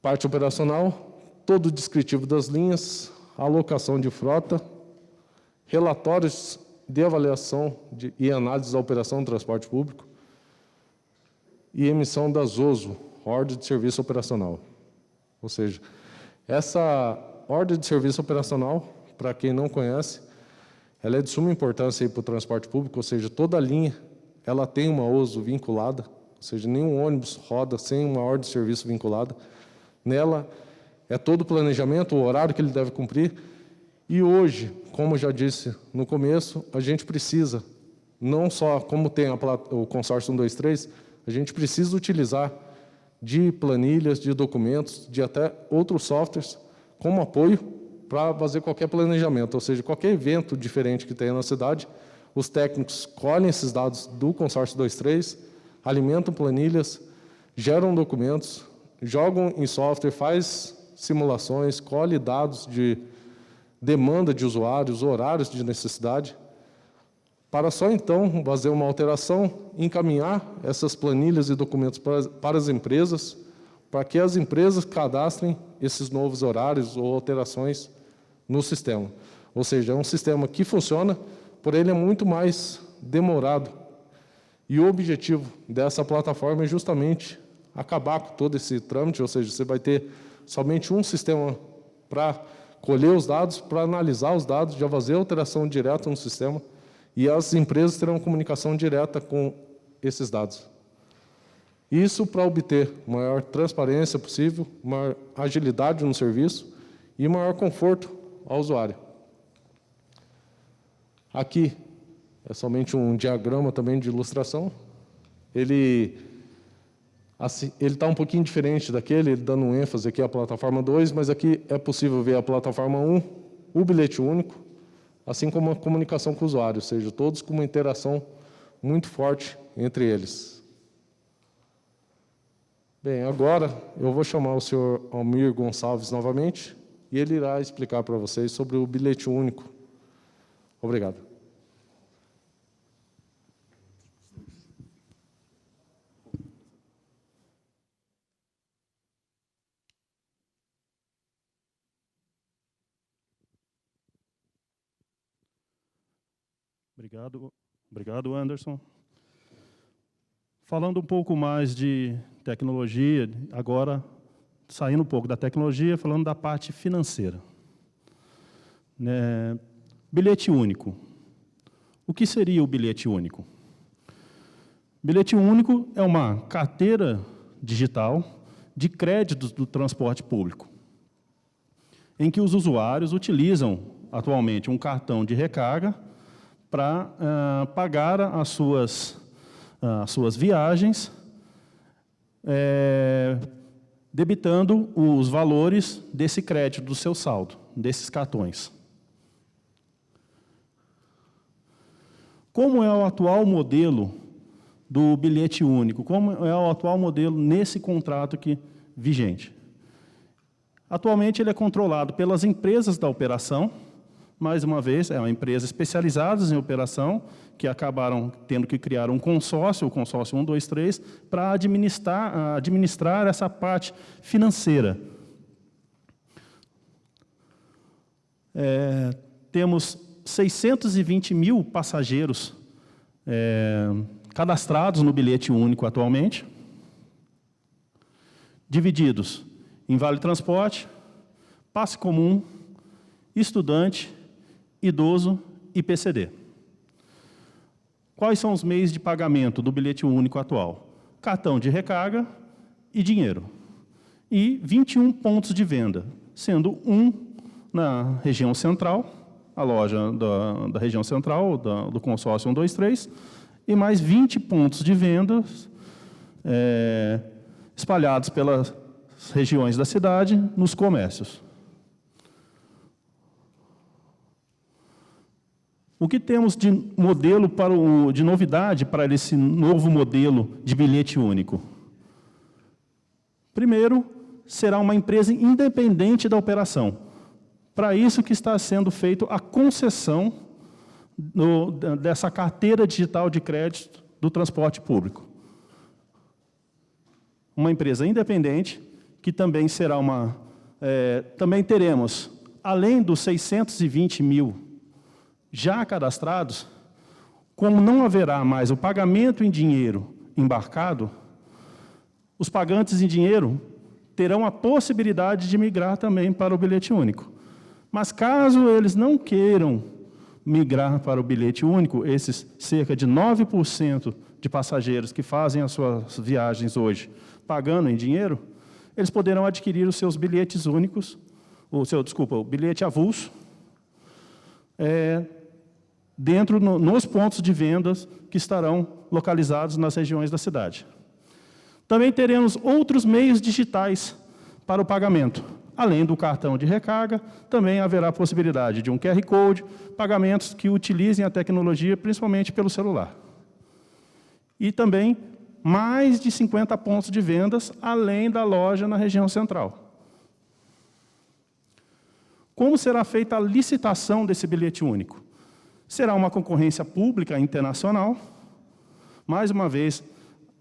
Parte operacional, todo o descritivo das linhas, alocação de frota, relatórios de avaliação e análise da operação do transporte público e emissão da ZOSO, Ordem de Serviço Operacional. Ou seja, essa Ordem de Serviço Operacional, para quem não conhece, ela é de suma importância para o transporte público, ou seja, toda a linha ela tem uma OSO vinculada, ou seja, nenhum ônibus roda sem uma ordem de serviço vinculada. Nela é todo o planejamento, o horário que ele deve cumprir. E hoje, como já disse no começo, a gente precisa, não só como tem o consórcio 123, a gente precisa utilizar de planilhas, de documentos, de até outros softwares como apoio para fazer qualquer planejamento, ou seja, qualquer evento diferente que tenha na cidade, os técnicos colhem esses dados do consórcio 23, alimentam planilhas, geram documentos, jogam em software, faz simulações, colhe dados de demanda de usuários, horários de necessidade, para só então fazer uma alteração, encaminhar essas planilhas e documentos para as empresas, para que as empresas cadastrem esses novos horários ou alterações no sistema. Ou seja, é um sistema que funciona, porém ele é muito mais demorado. E o objetivo dessa plataforma é justamente acabar com todo esse trâmite, ou seja, você vai ter somente um sistema para colher os dados, para analisar os dados, já fazer alteração direta no sistema, e as empresas terão comunicação direta com esses dados. Isso para obter maior transparência possível, maior agilidade no serviço e maior conforto ao usuário. Aqui é somente um diagrama também de ilustração. Ele está um pouquinho diferente daquele, dando um ênfase aqui à plataforma 2, mas aqui é possível ver a plataforma 1, o bilhete único, assim como a comunicação com o usuário, ou seja, todos com uma interação muito forte entre eles. Bem, agora eu vou chamar o senhor Almir Gonçalves novamente, e ele irá explicar para vocês sobre o bilhete único. Obrigado. Obrigado, Anderson. Falando um pouco mais de tecnologia, agora saindo um pouco da tecnologia, falando da parte financeira. Bilhete único. O que seria o bilhete único? Bilhete único é uma carteira digital de créditos do transporte público, em que os usuários utilizam atualmente um cartão de recarga para pagar as suas viagens, debitando os valores desse crédito do seu saldo, desses cartões. Como é o atual modelo do bilhete único? Como é o atual modelo nesse contrato aqui vigente? Atualmente ele é controlado pelas empresas da operação. Mais uma vez, é uma empresa especializada em operação, que acabaram tendo que criar um consórcio, o consórcio 123, para administrar essa parte financeira. Temos 620 mil passageiros cadastrados no bilhete único atualmente, divididos em Vale Transporte, Passe Comum, Estudante, Idoso e PCD. Quais são os meios de pagamento do bilhete único atual? Cartão de recarga e dinheiro. E 21 pontos de venda, sendo um na região central, a loja da região central, do consórcio 123, e mais 20 pontos de vendas espalhados pelas regiões da cidade, nos comércios. O que temos de modelo de novidade para esse novo modelo de bilhete único? Primeiro, será uma empresa independente da operação. Para isso que está sendo feita a concessão dessa carteira digital de crédito do transporte público. Uma empresa independente, que também será também teremos, além dos 620 mil já cadastrados, como não haverá mais o pagamento em dinheiro embarcado, os pagantes em dinheiro terão a possibilidade de migrar também para o bilhete único. Mas caso eles não queiram migrar para o bilhete único, esses cerca de 9% de passageiros que fazem as suas viagens hoje pagando em dinheiro, eles poderão adquirir os seus bilhetes únicos, o bilhete avulso, nos pontos de vendas que estarão localizados nas regiões da cidade. Também teremos outros meios digitais para o pagamento. Além do cartão de recarga, também haverá a possibilidade de um QR Code, pagamentos que utilizem a tecnologia, principalmente pelo celular. E também mais de 50 pontos de vendas, além da loja na região central. Como será feita a licitação desse bilhete único? Será uma concorrência pública internacional. Mais uma vez,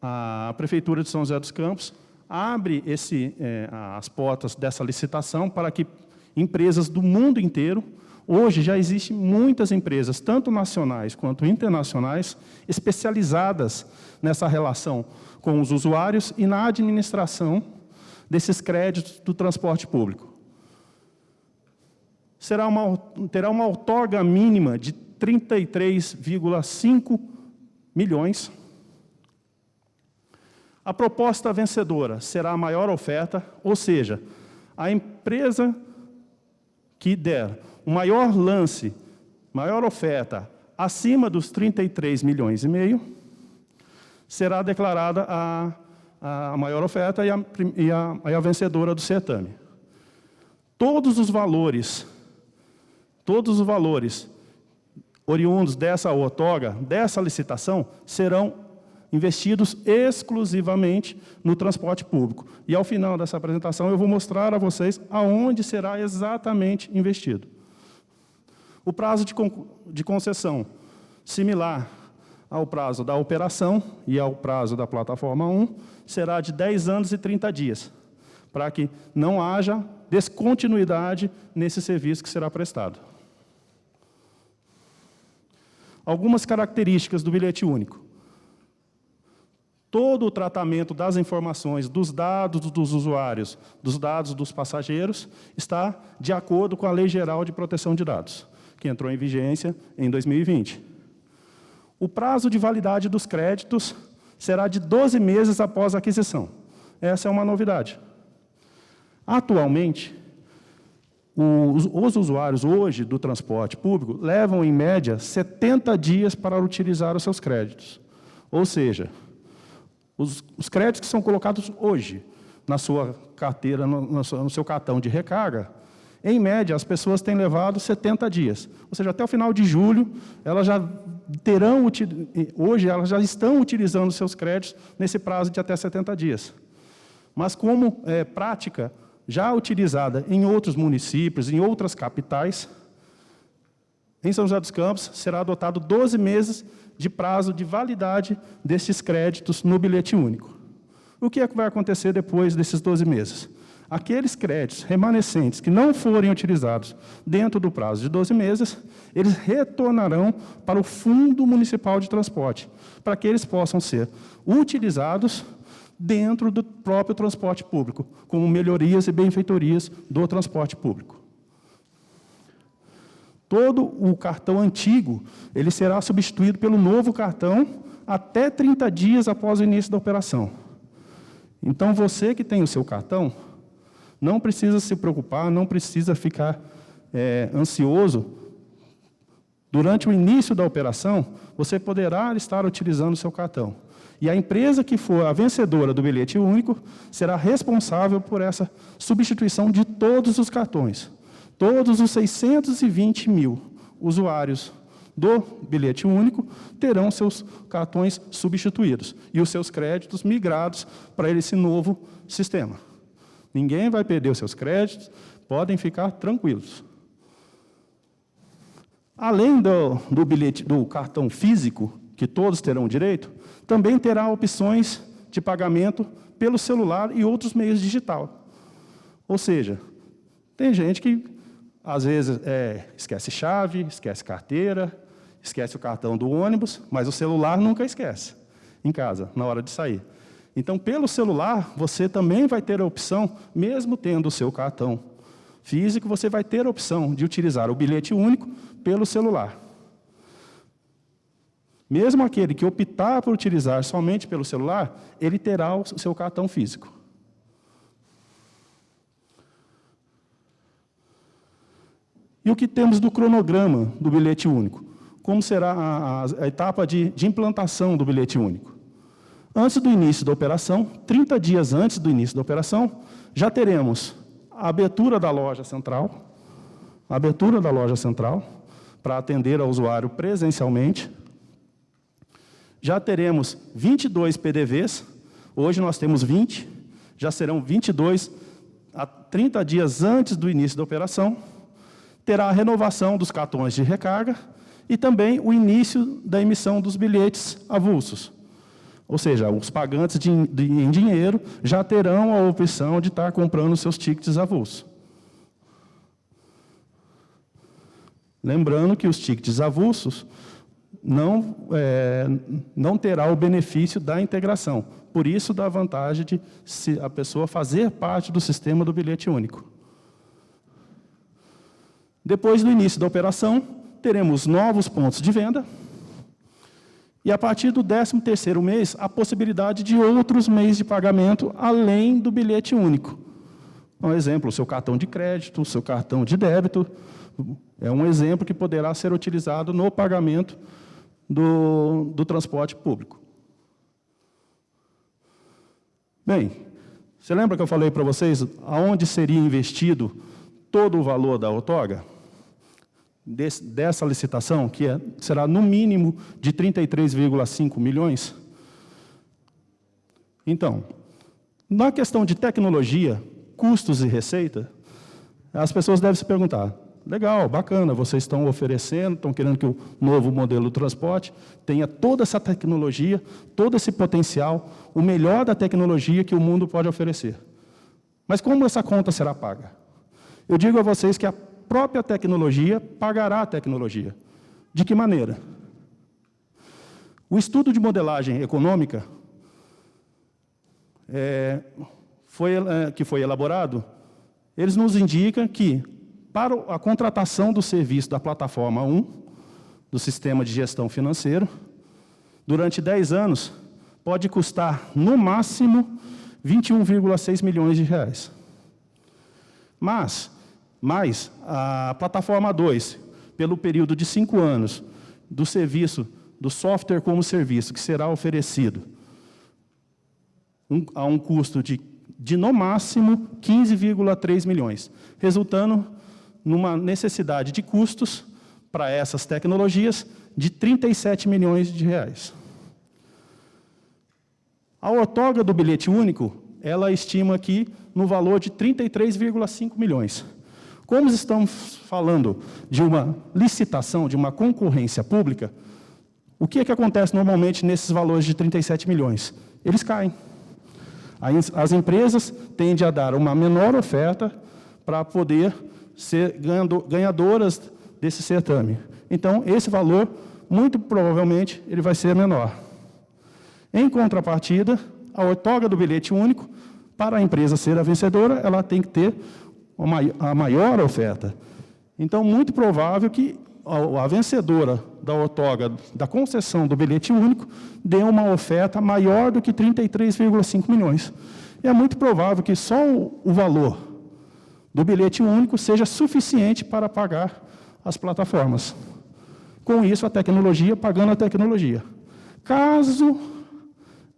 a Prefeitura de São José dos Campos abre as portas dessa licitação para que empresas do mundo inteiro, hoje já existem muitas empresas, tanto nacionais quanto internacionais, especializadas nessa relação com os usuários e na administração desses créditos do transporte público. Terá uma outorga mínima de 33,5 milhões. A proposta vencedora será a maior oferta, ou seja, a empresa que der o maior lance, maior oferta, acima dos 33 milhões e meio, será declarada a maior oferta e a vencedora do certame. Todos os valores oriundos dessa outorga, dessa licitação, serão investidos exclusivamente no transporte público. E, ao final dessa apresentação, eu vou mostrar a vocês aonde será exatamente investido. O prazo de concessão, similar ao prazo da operação e ao prazo da plataforma 1, será de 10 anos e 30 dias, para que não haja descontinuidade nesse serviço que será prestado. Algumas características do bilhete único. Todo o tratamento das informações, dos dados dos usuários, dos dados dos passageiros, está de acordo com a Lei Geral de Proteção de Dados, que entrou em vigência em 2020. O prazo de validade dos créditos será de 12 meses após a aquisição. Essa é uma novidade. Atualmente, os usuários hoje do transporte público levam, em média, 70 dias para utilizar os seus créditos. Ou seja, os créditos que são colocados hoje na sua carteira, no seu cartão de recarga, em média, as pessoas têm levado 70 dias. Ou seja, até o final de julho, elas já estão utilizando seus créditos nesse prazo de até 70 dias. Mas como prática já utilizada em outros municípios, em outras capitais, em São José dos Campos, será adotado 12 meses de prazo de validade desses créditos no bilhete único. O que é que vai acontecer depois desses 12 meses? Aqueles créditos remanescentes que não forem utilizados dentro do prazo de 12 meses, eles retornarão para o Fundo Municipal de Transporte, para que eles possam ser utilizados dentro do próprio transporte público, como melhorias e benfeitorias do transporte público. Todo o cartão antigo, ele será substituído pelo novo cartão até 30 dias após o início da operação. Então, você que tem o seu cartão, não precisa se preocupar, não precisa ficar ansioso. Durante o início da operação, você poderá estar utilizando o seu cartão. E a empresa que for a vencedora do bilhete único será responsável por essa substituição de todos os cartões. Todos os 620 mil usuários do bilhete único terão seus cartões substituídos e os seus créditos migrados para esse novo sistema. Ninguém vai perder os seus créditos, podem ficar tranquilos. Além do cartão físico, que todos terão direito, também terá opções de pagamento pelo celular e outros meios digitais. Ou seja, tem gente que, às vezes, esquece chave, esquece carteira, esquece o cartão do ônibus, mas o celular nunca esquece, em casa, na hora de sair. Então, pelo celular, você também vai ter a opção, mesmo tendo o seu cartão físico, você vai ter a opção de utilizar o bilhete único pelo celular. Mesmo aquele que optar por utilizar somente pelo celular, ele terá o seu cartão físico. E o que temos do cronograma do bilhete único? Como será a etapa de implantação do bilhete único? Antes do início da operação, 30 dias antes do início da operação, já teremos a abertura da loja central, para atender ao usuário presencialmente. Já teremos 22 PDVs, hoje nós temos 20, já serão 22 a 30 dias antes do início da operação. Terá a renovação dos cartões de recarga e também o início da emissão dos bilhetes avulsos. Ou seja, os pagantes em dinheiro já terão a opção de estar comprando seus tickets avulsos. Lembrando que os tickets avulsos não terá o benefício da integração. Por isso, dá a vantagem de a pessoa fazer parte do sistema do bilhete único. Depois do início da operação, teremos novos pontos de venda. E, a partir do 13º mês, a possibilidade de outros meios de pagamento, além do bilhete único. Um exemplo, o seu cartão de crédito, o seu cartão de débito, é um exemplo que poderá ser utilizado no pagamento do transporte público. Bem, você lembra que eu falei para vocês aonde seria investido todo o valor da outorga? Dessa licitação, que será no mínimo de 33,5 milhões. Então, na questão de tecnologia, custos e receita, as pessoas devem se perguntar, legal, bacana, vocês estão oferecendo, estão querendo que o novo modelo do transporte tenha toda essa tecnologia, todo esse potencial, o melhor da tecnologia que o mundo pode oferecer. Mas como essa conta será paga? Eu digo a vocês que a própria tecnologia pagará a tecnologia. De que maneira? O estudo de modelagem econômica que foi elaborado, eles nos indicam que, para a contratação do serviço da plataforma 1, do sistema de gestão financeiro, durante 10 anos, pode custar, no máximo, 21,6 milhões de reais. Mas a plataforma 2, pelo período de 5 anos, do serviço, do software como serviço, que será oferecido a um custo de no máximo 15,3 milhões, resultando numa necessidade de custos para essas tecnologias de 37 milhões de reais. A outorga do bilhete único, ela estima aqui no valor de 33,5 milhões. Como estamos falando de uma licitação, de uma concorrência pública, o que acontece normalmente nesses valores de 37 milhões? Eles caem. As empresas tendem a dar uma menor oferta para poder ser ganhadoras desse certame. Então, esse valor, muito provavelmente, ele vai ser menor. Em contrapartida, a outorga do bilhete único, para a empresa ser a vencedora, ela tem que ter a maior oferta. Então, muito provável que a vencedora da outorga da concessão do bilhete único dê uma oferta maior do que 33,5 milhões. E é muito provável que só o valor do bilhete único seja suficiente para pagar as plataformas. Com isso, a tecnologia, pagando a tecnologia. Caso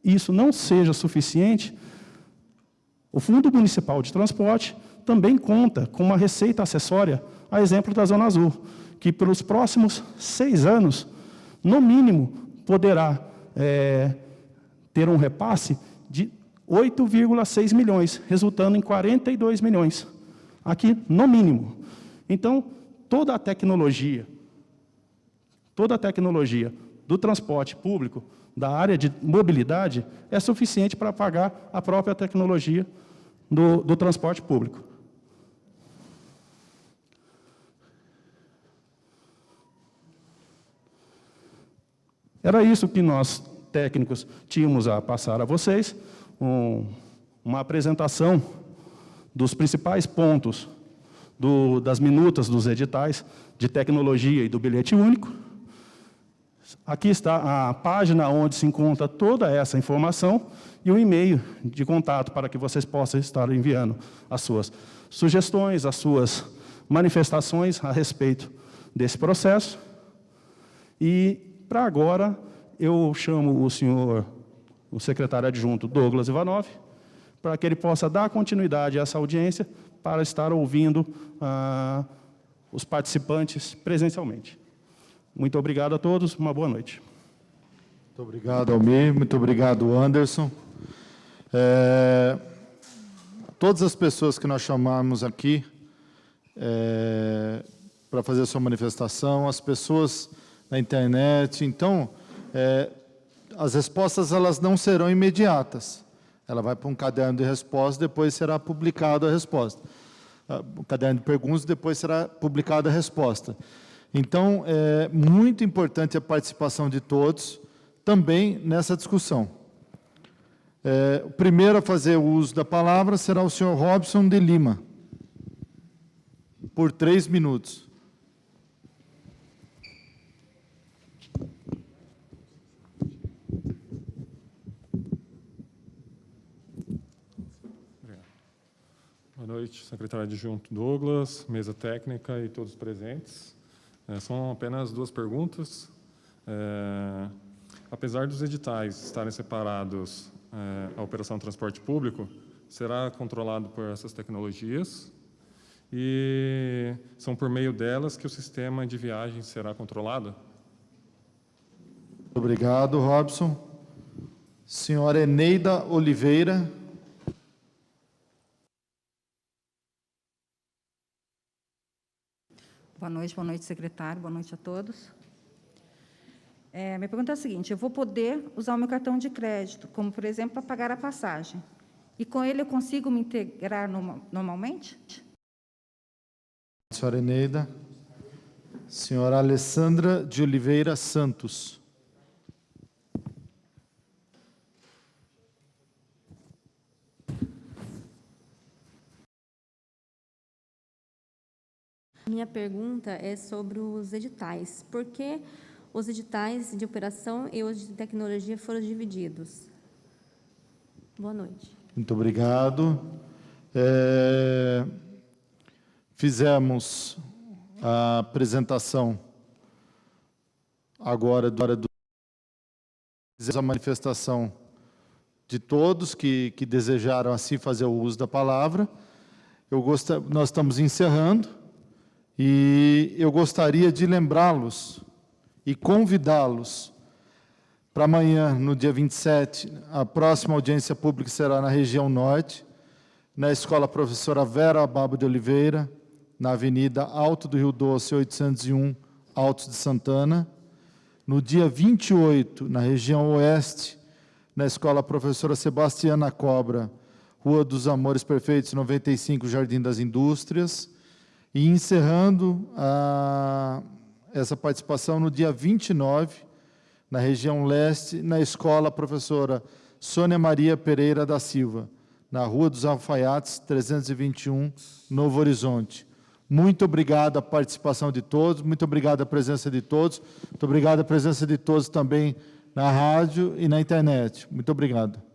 isso não seja suficiente, o Fundo Municipal de Transporte também conta com uma receita acessória, a exemplo da Zona Azul, que pelos próximos 6 anos, no mínimo, poderá ter um repasse de 8,6 milhões, resultando em 42 milhões, aqui no mínimo. Então, toda a tecnologia do transporte público, da área de mobilidade, é suficiente para pagar a própria tecnologia do transporte público. Era isso que nós, técnicos, tínhamos a passar a vocês, uma apresentação dos principais pontos das minutas dos editais de tecnologia e do bilhete único. Aqui está a página onde se encontra toda essa informação e o e-mail de contato para que vocês possam estar enviando as suas sugestões, as suas manifestações a respeito desse processo. E, para agora, eu chamo o secretário adjunto Douglas Ivanov, para que ele possa dar continuidade a essa audiência, para estar ouvindo os participantes presencialmente. Muito obrigado a todos, uma boa noite. Muito obrigado, Almir, muito obrigado, Anderson. Todas as pessoas que nós chamamos aqui para fazer a sua manifestação, as pessoas na internet, então, as respostas elas não serão imediatas. Ela vai para um caderno de respostas, depois será publicada a resposta. O caderno de perguntas, depois será publicada a resposta. Então, é muito importante a participação de todos, também nessa discussão. O primeiro a fazer o uso da palavra será o senhor Robson de Lima, por 3 minutos. Boa noite, secretário adjunto Douglas, mesa técnica e todos presentes. São apenas 2 perguntas. Apesar dos editais estarem separados, a operação transporte público será controlado por essas tecnologias e são por meio delas que o sistema de viagem será controlado? Obrigado, Robson. Senhora Eneida Oliveira. Boa noite, secretário, boa noite a todos. Minha pergunta é a seguinte: eu vou poder usar o meu cartão de crédito, como, por exemplo, para pagar a passagem, e com ele eu consigo me integrar normalmente? Senhora Eneida. Senhora Alessandra de Oliveira Santos. Minha pergunta é sobre os editais. Por que os editais de operação e os de tecnologia foram divididos? Boa noite. Muito obrigado. Fizemos a apresentação agora a manifestação de todos que desejaram assim fazer o uso da palavra. Nós estamos encerrando. E eu gostaria de lembrá-los e convidá-los para amanhã, no dia 27, a próxima audiência pública será na região norte, na Escola Professora Vera Babo de Oliveira, na Avenida Alto do Rio Doce, 801, Altos de Santana. No dia 28, na região oeste, na Escola Professora Sebastiana Cobra, Rua dos Amores Perfeitos, 95, Jardim das Indústrias. E encerrando essa participação no dia 29, na região leste, na Escola Professora Sônia Maria Pereira da Silva, na Rua dos Alfaiates, 321, Novo Horizonte. Muito obrigado a participação de todos, muito obrigado a presença de todos, muito obrigado a presença de todos também na rádio e na internet. Muito obrigado.